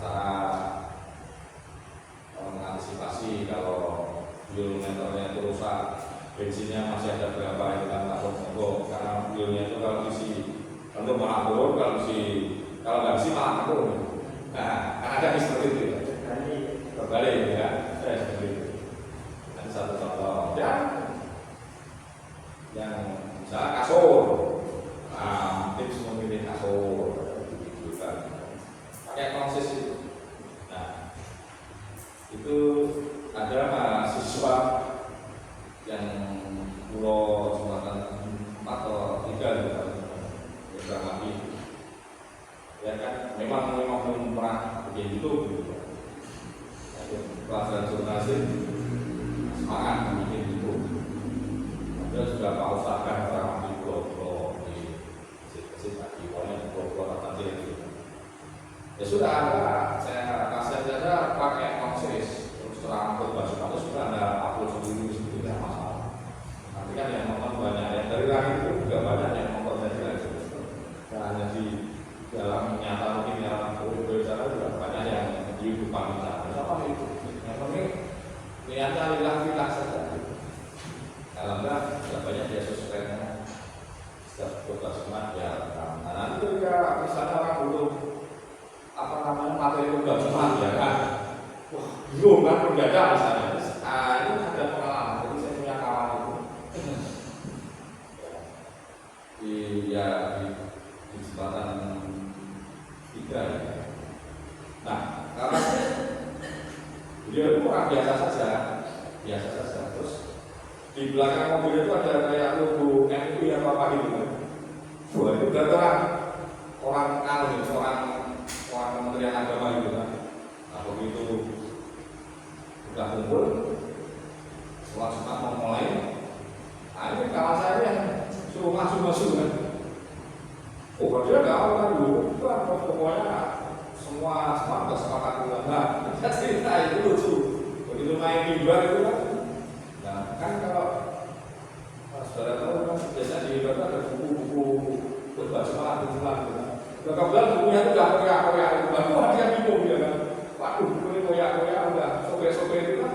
cara mengantisipasi kalau wheelmeternya itu rusak bensinnya masih ada berapa itu kan takut mogok karena wheelnya itu kalau isi untuk malah turun kalau nggak isi malah turun. Nah kan ada seperti itu ya berbalik ya saya seperti itu dan satu contoh dan yang misalnya kasur tips memilih kasur gitu kan pakai konsis itu. Nah itu ada mahasiswa yang pulau Sumatera 4 atau 3 gitu kan lagi ya kan memang belum pernah bikin YouTube gitu. Pelajaran jurnalistik semangat bikin YouTube. Dia sudah Pak Ustaz kan orang di pulau-pulau di masjid-masjid di pulau-pulau terpencil gitu. Ya sudah ada saya kasih saja pakai konsis terus terang baju sudah ada upload sendiri tidak masalah. Nanti kan yang nonton banyak yang dari langit itu juga banyak yang nonton dari langit. Hanya di dalam nyata mungkin dalam berbicara juga banyak yang di depan kita. Apa itu? Yang penting niatnya lillah saja. Alhamdulillah sudah banyak ya subscribe-nya. Setiap berkasmat ya. Nah nanti ketika misalnya orang butuh apa namanya materi berkasmat ya kan. Wah belum kan nggak ada misalnya. Ini ada pengalaman. Jadi saya punya kawan itu. Di jembatan 3 ya. Nah, karena beliau itu orang biasa saja. Terus di belakang mobil itu ada kayak logo MUI atau apa gitu kan. Wah itu berarti orang Kementerian Agama gitu kan. Nah begitu udah kumpul, sholat Jumat mau mulai, pokoknya semua udah sepakat juga. Nah, kita cerita itu lucu. Begitu main mimbar itu kan, nah kan kalau saudara tahu kan biasanya di mimbar ada buku-buku khotbah Jumat gitu. Nah, kebetulan bukunya itu udah koyak-koyak, baru dia bingung ya kan. Waduh, buku ini koyak-koyak udah sobek-sobek itu kan.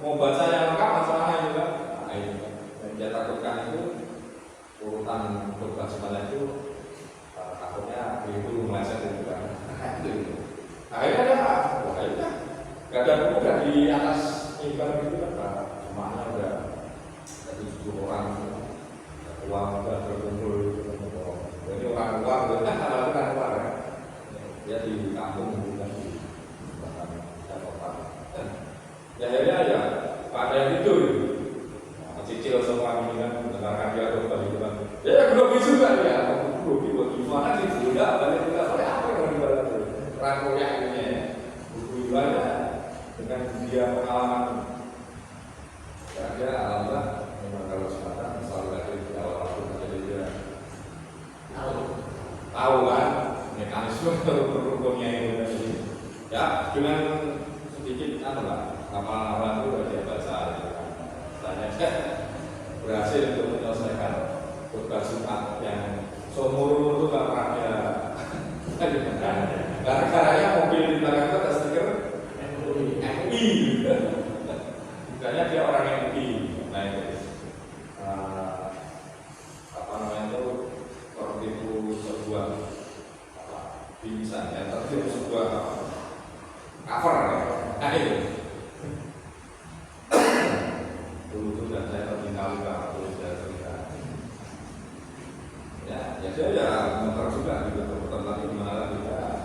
Mau baca yang lengkap masalahnya juga. Nah, itu kan. Dan dia takutkan itu urutan khotbah Jumat itu takutnya itu meleset itu kan. Akhirnya dia, wah itu kan gak ada buku udah di atas mimbar gitu kan, semuanya udah 7 orang, uang udah berkumpul gitu. Jadi orang luar, orang luar ya. Dia di kampung bukan di kota. Ya akhirnya ya pada yang itu cicil semua ini kan mendengarkan dia khotbah gitu kan. Ya grogi juga ya, grogi gimana sih tidak balik tidak oleh apa yang dibalas rangkaian ini ya. Buku ibadah dengan dia pengalaman. Ya dia alhamdulillah memang kalau semata selalu ada di awal waktu jadi dia tahu kan mekanisme berhukumnya itu tadi. Ya dengan sedikit amalan itu udah dia baca gitu kan. Saya berhasil untuk menyelesaikan khotbah Jumat yang seumur itu nggak pernah dia gara-garanya mobil di belakang itu ada stiker MUI. Bukannya dia orang MUI. Nah itu apa namanya itu tertipu sebuah bingkisan ya, tertipu sebuah cover ya. Nah itu dulu dan saya tertinggal terus saya cerita ya saya ya motor juga kebetulan lagi gimana lagi ya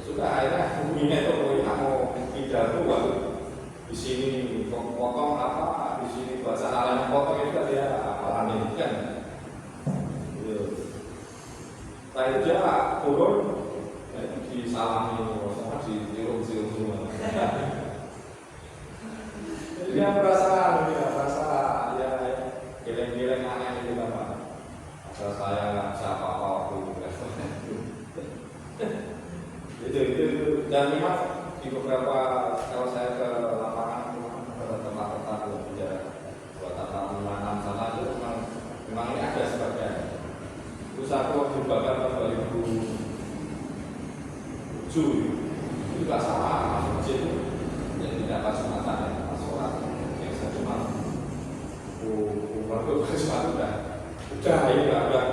sudah akhirnya bukunya itu mau pidato waktu di sini potong apa di sini bahasa halaman potong itu kan dia apalan ini kan setelah itu dia turun disalami semua ditirung semua. Dia merasa ya geleng-geleng aneh gitu kan. Asal saya nggak bisa apa-apa waktu itu. Dan memang di beberapa kalau saya ke lapangan ke tempat-tempat ya buat tanam sana itu memang ini ada sebabnya. Itu satu dibakar tahun 2007 itu juga sama masuk masjid itu yang tidak pas Jumatan ya pas sholat yang saya cuma udah ini udah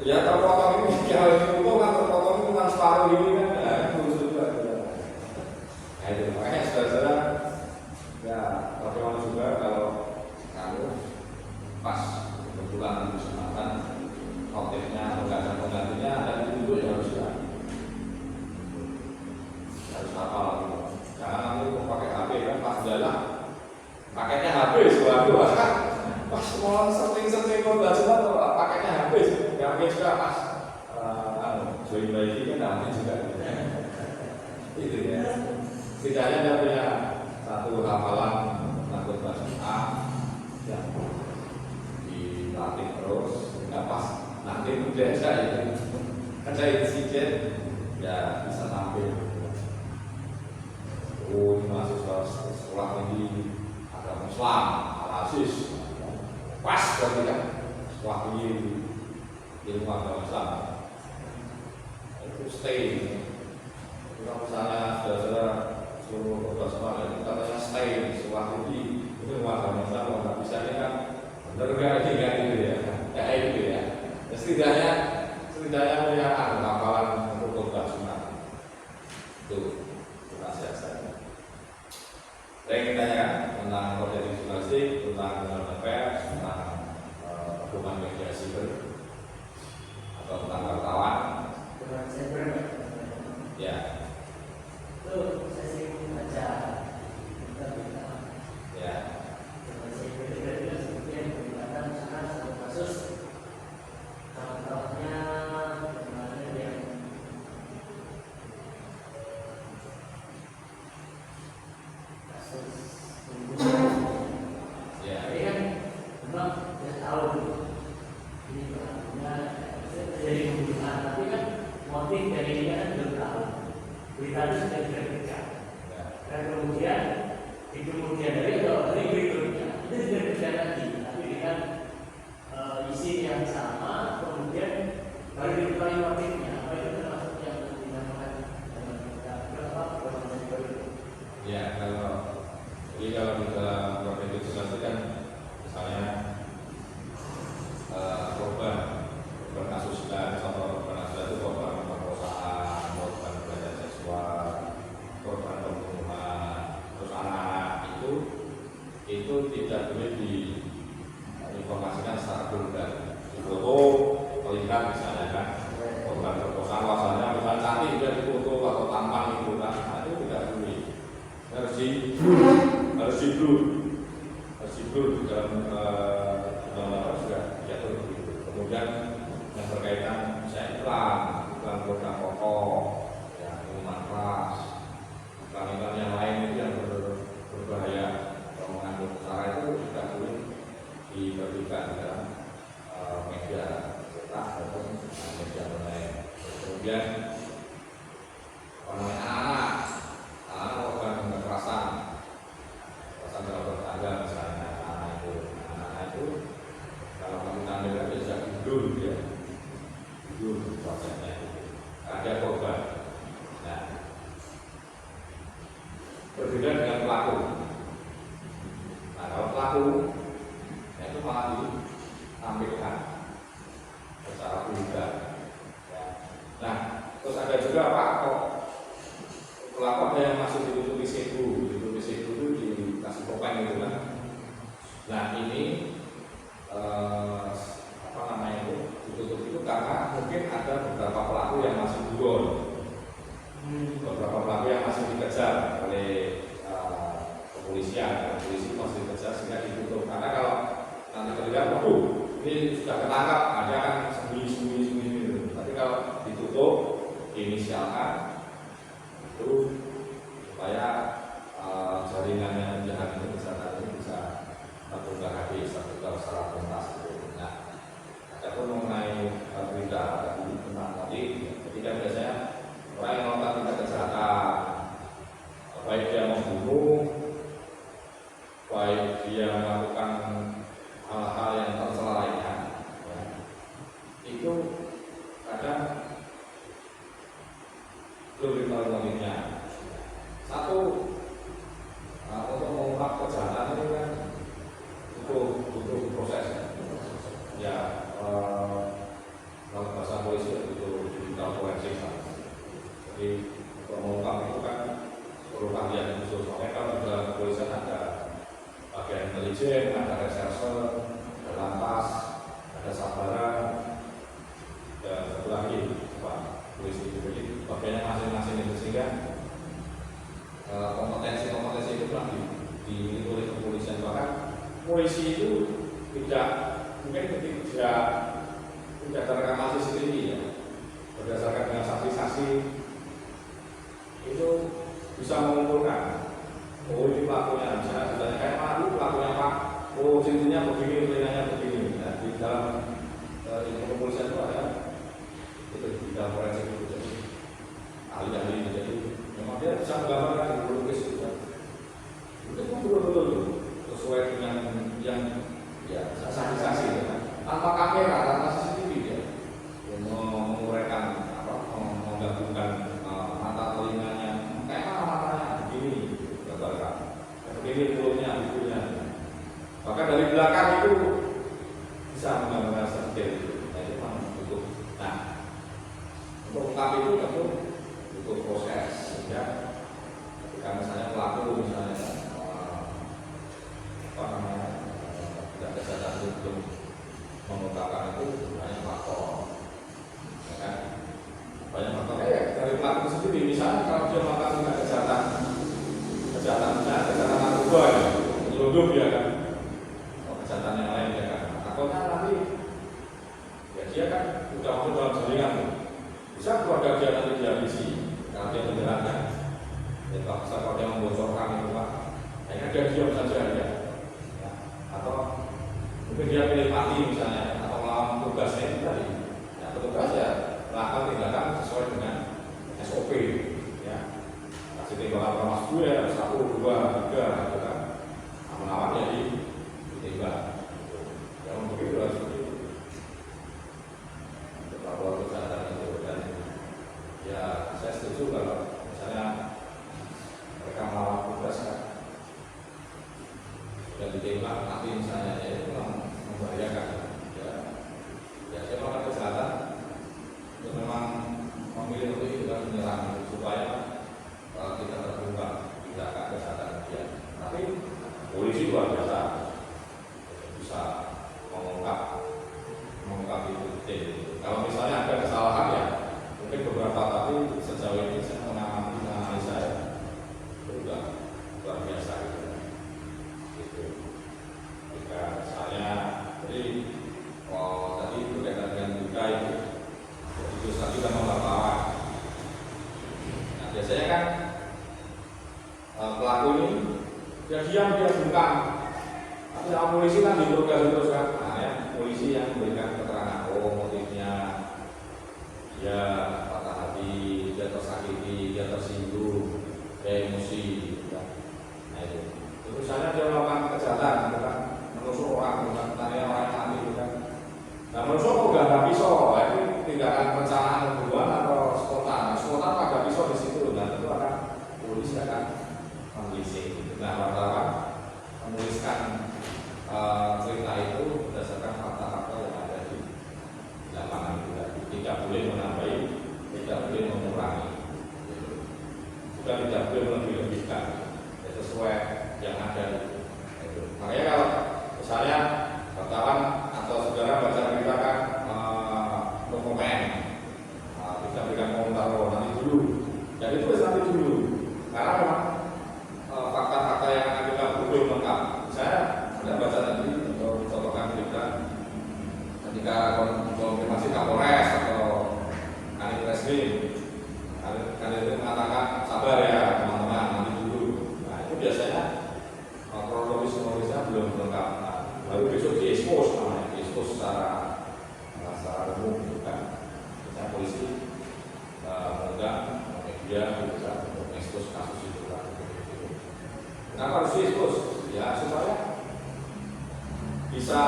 ya terpotong ini kalau ini utuh kan terpotong itu kan separuh ini kan ya itu juga nah itu makanya saudara ya bagaimana juga kalau pas kebetulan di Jumatan khotibnya enggak ada penggantinya dan itu ya harus hafal gitu. Jangan nanti pakai HP kan pas jalan paketnya habis waduh kan pas mau setting khotbah Jumat paketnya habis yang habis juga pas join bayi kan namanya juga itu ya setidaknya dia punya satu hafalan tentang khotbah Jumat yang dilatih terus nggak pas nanti udah saya itu ada insiden ya bisa tampil. Oh, mahasiswa sekolah ini agama Islam, Al-Aziz, pas berarti kan sekolah ini ilmu agama Islam itu stay. Kalau misalnya saudara suruh khotbah Jumat itu katanya stay sekolah ini itu ilmu agama Islam kalau nggak bisa ini kan bener nggak ini kan gitu ya, kayak gitu ya. Setidaknya punya hafalan untuk khotbah Jumat itu nasihat saya. Saya ingin tanya tentang proses jurnalistik, tentang pers, tentang hubungan media siber atau tentang wartawan. Hubungan siber. Ya. Itu saya sering baca berita-berita. Ya. Hubungan siber itu seperti yang berkaitan misalkan satu kasus kawan-kawannya kemarin yang Ya. tapi kan memang kita tahu ini pelakunya terjadi pembunuhan, tapi kan motif dari ini kan belum tahu. Berita itu sudah diterbitkan. Dan kemudian di kemudian dari atau hari berikutnya itu diterbitkan lagi, tapi dengan isi yang sama, kemudian baru diketahui motifnya. Apa itu termasuk yang dinamakan berapa? Ya, kalau di dalam proses legislasi kan misalnya korban kasus contoh korban kasus itu korban pemerkosaan, korban pelecehan seksual, korban pembunuhan, terus anak-anak itu tidak boleh diinformasikan secara vulgar. Di foto terlihat misalnya kan korban perkosaan wajahnya misalnya cantik dia difoto atau tampan itu kan, nah, itu tidak boleh. Harus di blur di dalam undang-undang juga diatur begitu. Kemudian yang berkaitan misalnya iklan program pokok, ya, minuman keras, iklan yang lain itu yang berbahaya atau mengandung sara itu tidak boleh diterbitkan di dalam media cetak ataupun media online. Kemudian anak-anak korban kekerasan dalam bertangga misalnya anak itu kalau kamu tanda tidak bisa tidur dia tidur wajahnya ada korban. Nah, berbeda dengan pelaku. Nah, kalau pelaku itu malah ditampilkan secara vulgar. Ya. Nah, terus ada juga Pak kok pelaku ada yang masuk ditutupi sebu itu dikasih topeng gitu kan. Nah ini ditutup itu karena mungkin ada beberapa pelaku yang masih buron, beberapa pelaku yang masih dikejar oleh kepolisian, polisi masih dikejar sehingga ditutup. Karena kalau nanti terlihat, waduh ini sudah ketangkap, ada kan sembunyi. Tapi kalau ditutup, inisialkan itu supaya jaringan yang jahat ini bisa terbuka habis, terbuka secara tuntas. Nah, adapun mengenai berita tadi, ketika biasanya orang yang melakukan tindak kejahatan, baik dia membunuh, baik dia melakukan hal-hal yang tercela lainnya, ya, itu kadang belum diketahui. Satu, untuk mengungkap kejahatan itu kan butuh proses. Ya, kalau bahasa polisi itu digital forensik. Jadi untuk mengungkap itu kan perlu keahlian khusus. Makanya kalau di dalam kepolisian ada bagian intelijen, ada reserse, ada lantas, ada sabara, dan satu lagi Pak polisi itu. Jadi bagiannya masing-masing itu sehingga kompetensi itu telah dimiliki oleh kepolisian. Bahkan polisi itu tidak terekam CCTV ya, berdasarkan dengan saksi-saksi itu bisa mengumpulkan, oh ini pelakunya, misalnya kayak mana itu pelakunya Pak, oh cincinnya begini, telinganya begini. Nah, di dalam kepolisian itu ada itu di dalam forensik itu, jadi ahli-ahli, jadi memang dia bisa menggambarkan lukis itu betul-betul sesuai dengan yang ya saksi-saksi ya, tanpa kamera, tanpa CCTV dia menguraikan menggabungkan mata telinganya, kayak mana matanya begini, gambarkan begini mulutnya, hidungnya, bahkan dari belakang itu bisa menggambarkan sedetail itu. Nah, itu memang butuh. Nah, untuk ungkap itu tentu butuh proses ya. Ketika misalnya pelaku tidak kesadaran untuk mengungkapkan itu banyak faktor, ya kan? Banyak faktor dari pelaku sendiri. Misalnya kalau dia melakukan tindak kejahatan narkoba, nyelundup ya kan, kejahatan yang lain ya kan, takutnya nanti ya dia kan sudah masuk dalam jaringan, bisa keluarga dia nanti dihabisi kalau dia menjalankan. Ya, kalau dia membocorkan itu Pak, akhirnya dia diam saja ya. Atau mungkin dia pilih mati misalnya, atau melawan tugasnya itu tadi. Ya, petugas ya melakukan tindakan sesuai Jadi bakal mas gue 1, 2, 3 gitu kan. Aman-aman jadi ditembak. Ya untuk itu harus begitu. Untuk lapor kejahatan itu dan ya saya setuju kalau misalnya mereka melawan tugas kan dan ditembak nanti misalnya ya itu memang membahayakan. Ya saya melakukan kejahatan itu memang memilih untuk itu kan menyerang supaya kita terbuka tidak akan kejahatan dia. Tapi polisi luar biasa bisa mengungkap itu. Kalau misalnya ada kesalahan ya mungkin beberapa, tapi sejauh ini saya mengalami saya itu luar biasa gitu. Jika saya jadi tadi berkaitan dengan duka itu tadi kan wartawan. Nah biasanya kan pelaku ini dia diam, dia bungkam, tapi sama polisi kan diinterogasi terus kan. Nah ya polisi yang memberikan keterangan motifnya dia patah hati, dia tersakiti, dia tersinggung, dia emosi gitu kan. Nah itu misalnya dia melakukan kejahatan gitu kan, menusuk orang, tanya orang mati gitu kan. Nah menusuk kok gak ada pisau, itu tindakan perencanaan pembunuhan atau spontan. Spontan ada pisau di situ, dan itu akan polisi akan menuliskan. Nah wartawan menuliskan cerita itu berdasarkan fakta-fakta yang ada di lapangan itu. Tidak boleh menambahi, tidak boleh mengurangi, juga tidak boleh melebih-lebihkan, sesuai yang ada itu. Makanya kalau misalnya wartawan atau saudara baca berita kan dokumen, tidak berikan komentar nanti dulu, dan itu nanti dulu, karena memang fakta-fakta yang akan kita belum lengkap. Saya tidak baca tadi untuk contohkan berita ketika konfirmasi Kapolres atau Kanit Reskrim, Kanit itu mengatakan sabar ya teman-teman nanti dulu. Nah itu biasanya kronologisnya belum lengkap. Nah, baru besok diekspos namanya, diekspos secara umum kan. Misalnya polisi mengundang media gitu kan untuk mengekspos kasus itu kan. Kenapa harus diekspos? Ya supaya bisa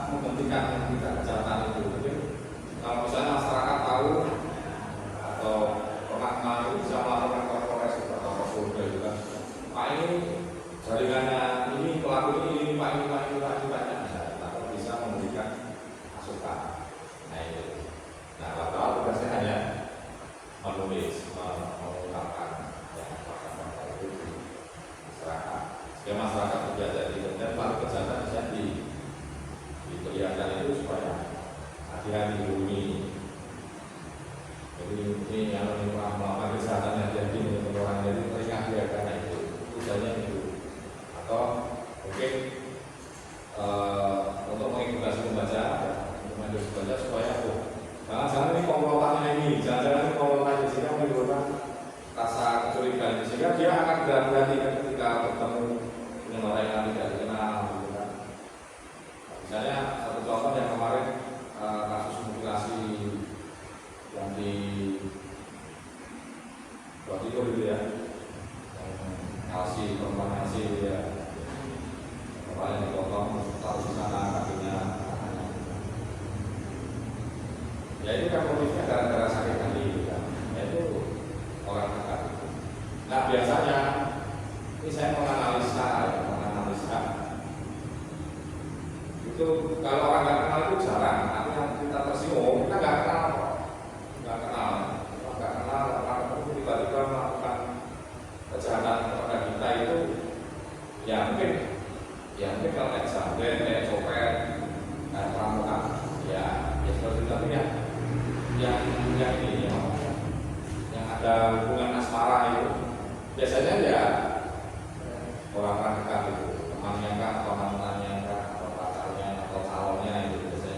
menghentikan kejahatan itu. Jadi, kalau misalnya masyarakat tahu atau pernah kenal itu bisa melaporkan ke Polres atau Polda juga. Pak ini jaringannya ini pelaku ini Pak ini atau bisa memberikan masukan. Nah itu. Nah wartawan tugasnya hanya menulis, mengungkapkan fakta-fakta itu di masyarakat. Sehingga masyarakat terjaga dan pelaku kejahatan bisa diperlihatkan itu supaya hati-hati bunyi. Jadi ini yang melakukan kejahatan yang jadi menurut orang jadi mereka karena itu tujuannya itu. Atau mungkin untuk mengedukasi pembaca, supaya jangan-jangan ini komplotannya ini, jangan-jangan ini komplotannya sehingga menimbulkan rasa kecurigaan, sehingga dia akan berhati-hati ketika bertemu dengan orang yang tidak dikenal. Misalnya satu contoh yang kemarin kasus mutilasi yang di Jawa Timur itu ya, Elsi, perempuan Elsi itu ya, kepalanya dipotong, taruh di sana kakinya. Ya itu kan motifnya gara-gara sakit hati itu kan, ya itu orang dekat. Nah biasanya ini saya menganalisa itu kalau orang nggak kenal itu jarang, artinya kita tersinggung, kita nggak kenal, orang itu tiba-tiba melakukan kejahatan kepada kita itu, ya mungkin kalau kayak jambret, kayak copet, kayak perampokan, ya seperti itu ya, yang ada hubungan asmara itu, biasanya ya orang-orang dekat itu, temannya kan, atau mantannya kan, atau pacarnya, atau calonnya itu biasanya.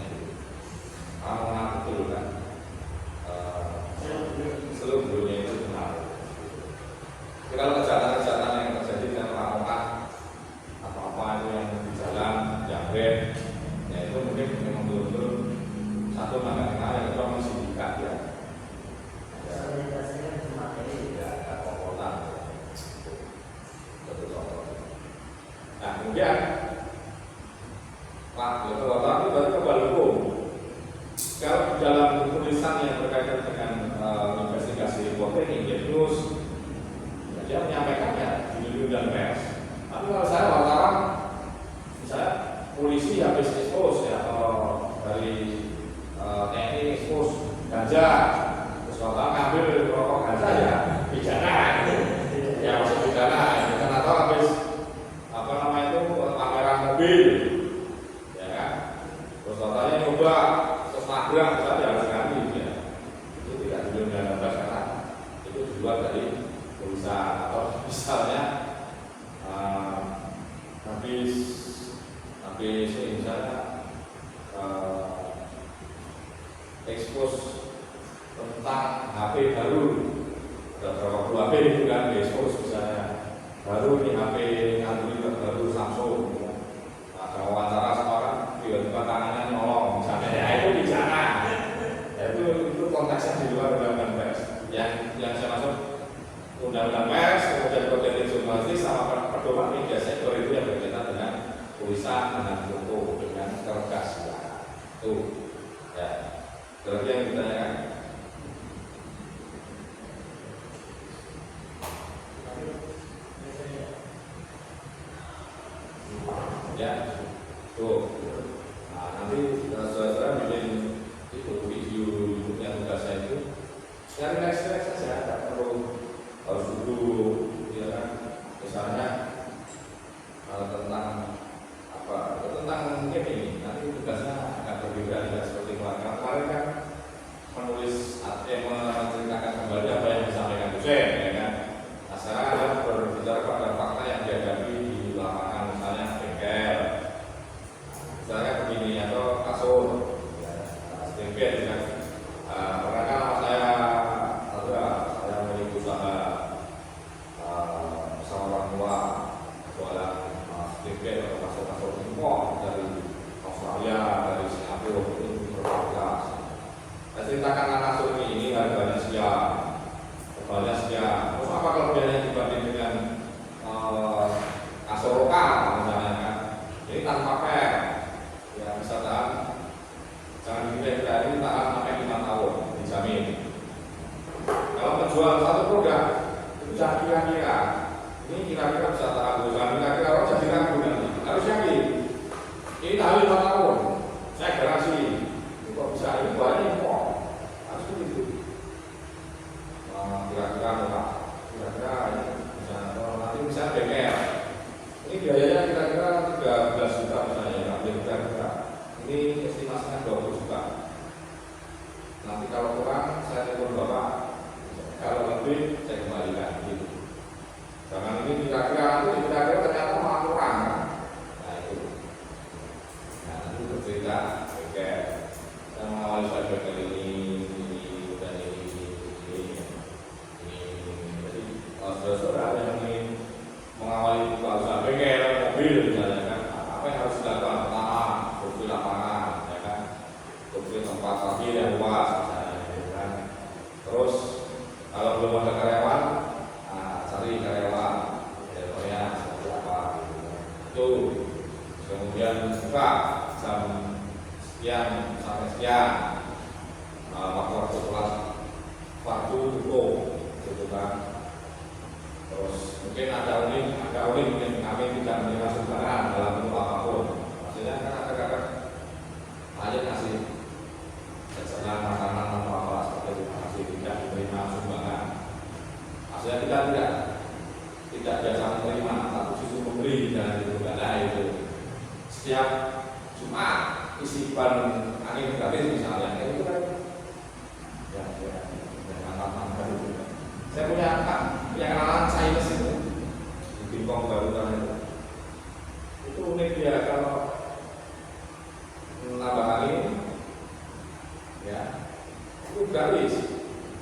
ekspos ya, dari TNI ekspos ganja, terus kalau ngambil rokok ganja ya pidana, ya masuk pidana, ya kan, atau habis apa namanya itu pameran mobil, ya kan, terus katanya nyoba terus nabrak, tapi harus ganti, ya itu tidak dilanggar karena itu di luar dari perusahaan. Atau misalnya habis misalnya ekspos tentang HP baru, ada berapa puluh HP itu kan ekspos, misalnya baru ini HP Android terbaru Samsung, ada wawancara sama orang tiba-tiba tangannya nyolong misalnya, ya itu pidana, ya itu konteksnya di luar undang-undang pers. Yang saya masuk undang-undang pers, kemudian kode etik jurnalistik sama pedoman media sektor itu yang berkaitan dengan tulisan, dengan foto, dengan kertas, ya. Tuh, ya. Berarti yang ditanyakan. Ya, tuh. Nah, nanti saudara-saudara bikin itu video yang tugasnya itu, ya relax saja, tidak perlu harus duduk, ya kan? Misalnya tentang apa? Tentang mungkin ini, nanti tugasnya akan berbeda, tidak seperti kemarin kan menulis menceritakan kembali apa yang disampaikan dosen, ya kan? Nah, sekarang ada berbicara pada fakta yang dihadapi di lapangan, misalnya bengkel, misalnya begini, atau kasur, ya, bengkel, ya kan? Pernah kan saya memiliki usaha bersama orang tua jualan bengkel atau kasur-kasur impor dari Australia, dari Singapura, itu berharga. Saya ceritakan kasur ini harganya sekian, tebalnya sekian. Terus apa kelebihannya dibanding dengan kasur lokal misalnya kan? Ini tanpa per, ya bisa tahan. Jangan dikira ini tahan sampai 5 tahun, dijamin. Kalau menjual satu produk, itu jangan kira-kira. Ini kira-kira bisa tahan, jangan kira-kira orang jadi ragu nanti. Harus yakin. Ini tahan 5 tahun, saya garansi. Kok bisa ini banyak impor? Harus begitu. Kira-kira apa? Kira-kira ini bisa, nanti bisa bengkel. Ini biayanya kira-kira 13 juta misalnya, kira-kira. Ini estimasinya 20 juta. Nanti kalau kurang, saya telepon Bapak. Kalau lebih, saya kembalikan. Gitu. Jangan ini kira-kira ternyata malah kurang. Nah itu. Nah nanti bercerita, oke. Saya mengawali soal bengkel ini, dan ini. Jadi saudara-saudara yang ingin mengawali usaha bengkel, mobil misalnya kan, apa yang harus dilakukan? Pertama, survei lapangan, ya kan, survei tempat parkir yang luas misalnya, ya kan. Terus kalau belum ada karyawan, cari karyawan, levelnya seperti apa, gitu. Itu kemudian buka jam sekian sampai sekian, waktu kelas waktu tutup, gitu kan. Terus mungkin ada unik mungkin kami tidak menerima sumbangan dalam bentuk apapun. Maksudnya kan kadang-kadang aja ngasih jajanan makanan atau apa seperti itu, masih tidak menerima sumbangan. Maksudnya kita tidak biasa menerima, tapi justru memberi dan itu itu. Setiap Jumat isi ban angin gratis misalnya, itu kan ya mantap itu. Saya punya kenalan Chinese itu di Bingkong Garuda itu unik dia, kalau nambah angin ya itu gratis,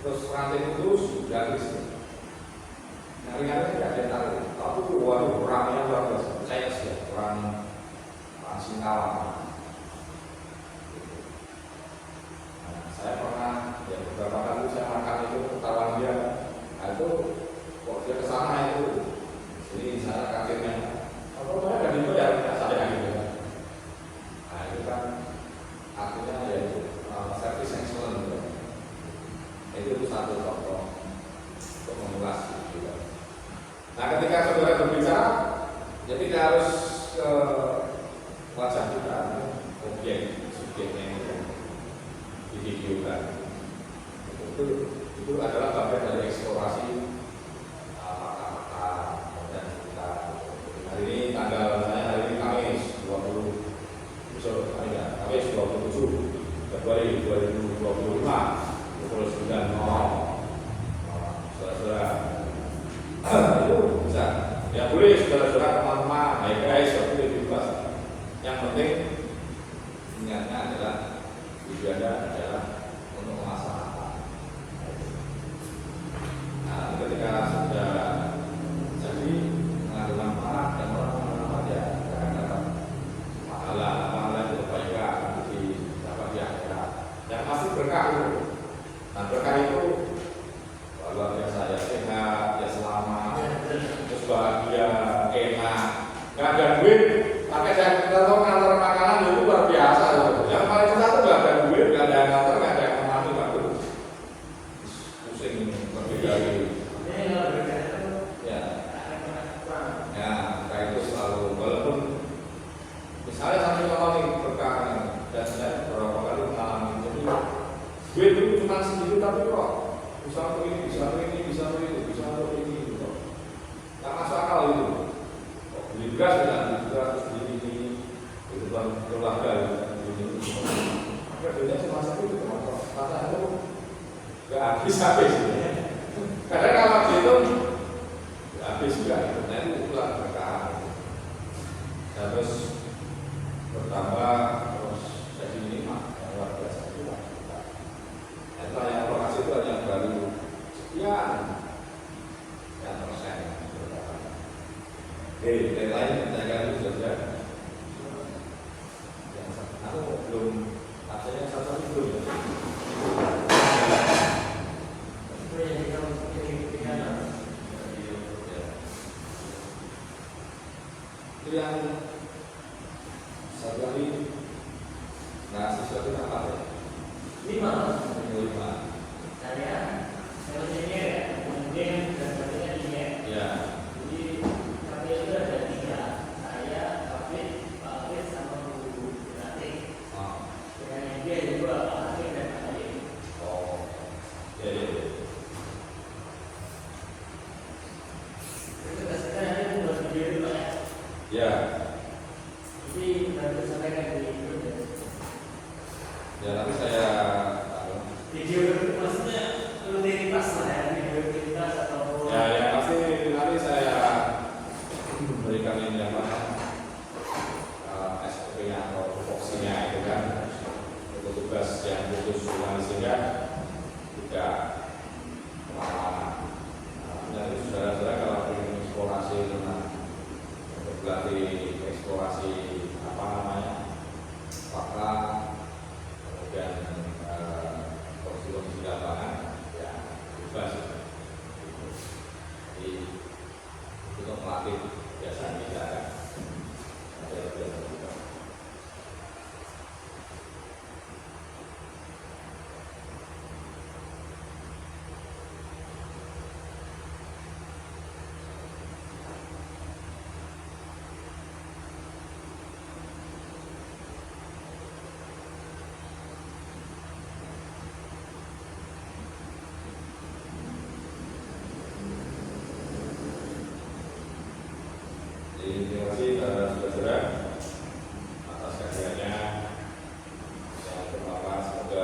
terus rantai putus gratis, nyari-nyari tidak ada tahu, tapi waduh orangnya luar biasa, Chinese ya, orang Singkawa. Nah, saya pernah ya beberapa kali saya makan itu ketahuan dia. Nah, itu kok dia kesana itu, jadi saya kagetnya, apa saya kan itu ya tidak saya gitu. Nah itu kan artinya ya itu service excellent gitu. Itu satu contoh untuk mengulas gitu. Nah ketika saudara berbicara, jadi tidak harus ke wajah kita, subjeknya itu divideokan. Itu adalah bagian dari eksplorasi fakta-fakta dan kita. Hari ini hari ini Kamis 27 Februari 2025 pukul 9.00. Saudara-saudara, itu bisa. Ya boleh saudara-saudara teman-teman, baik guys, waktu itu bebas. Yang penting ingatnya adalah tujuannya adalah untuk melaksanakan. Nah, ketika sudah jadi mengandung manfaat dan orang ya akan dapat pahala itu kebaikan dapat di akhirat. Yang pasti berkah itu. Nah berkah itu luar biasa ya, sehat, ya selamat, terus bahagia, enak, nggak ada duit, pakai saya tahu ngantar makanan itu luar biasa loh. Yang paling susah itu nggak ada duit, nggak ada ngantar, nggak ada kemana baru pusing lebih dari ya itu selalu walaupun misalnya sampai kalau nih berkah dan saya beberapa kali mengalami jadi duit itu cuma segitu tapi kok bisa untuk ini, bisa untuk ini, bisa untuk itu, bisa untuk ini gitu. Nggak masuk akal itu. Kok beli beras ya, beli beras terus beli ini kebutuhan keluarga ini. Duitnya cuma segitu, masa itu nggak habis-habis. Karena kalau gitu nggak habis juga. Nah itu itulah berkah. Dan terus bertambah terus jadi nikmat yang luar biasa juga. Itulah yang lokasi itu yang baru sekian yang persen. Oke, yang lain pertanyaan itu sudah. Yang aku belum artinya satu belum. Itu yang satu kali ngasih sesuatu apa ya? 5. Saya ini ya, mungkin sepertinya ini Ya. Jadi kami itu ada 3. Saya, Pak Afif sama Bu Nanti. Dengan yang dia juga Pak Afif dan Pak Afif. Oh, ya. Itu kesekian nanti buat video dulu ya. Ya. Jadi nanti sampaikan di grup ya. Ya nanti saya Video maksudnya rutinitas lah ya, video rutinitas ataupun ya yang pasti nanti saya memberikan ini apa SOP-nya atau tupoksinya itu kan untuk tugas yang khusus sehingga tidak kemana-mana. Dan itu saudara-saudara kalau ingin eksplorasi tentang berlatih eksplorasi apa namanya fakta kemudian kondisi lapangan ya bebas. Jadi untuk melatih biasanya kita ada biasa juga. Terima kasih saudara-saudara atas kehadirannya yang pertama semoga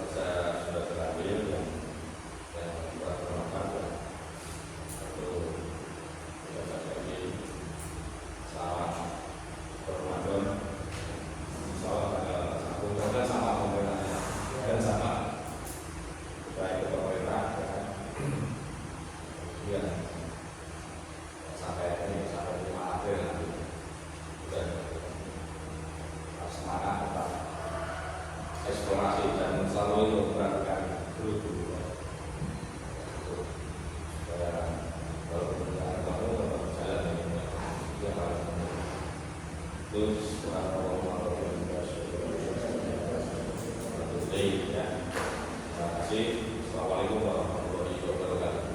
saya sudah terakhir yang bermanfaat untuk kita lagi selamat Ramadan insyaallah tanggal 1 dan sama pemerintahnya dan sama baik pemerintah ya sampai 5 April nanti dan harus semangat tentang eksplorasi dan selalu memperhatikan dulu supaya kalau perjalanan kamu berjalan dengan yang paling penting. Terus warahmatullahi wabarakatuh. Ya, terima kasih. Assalamualaikum warahmatullahi wabarakatuh.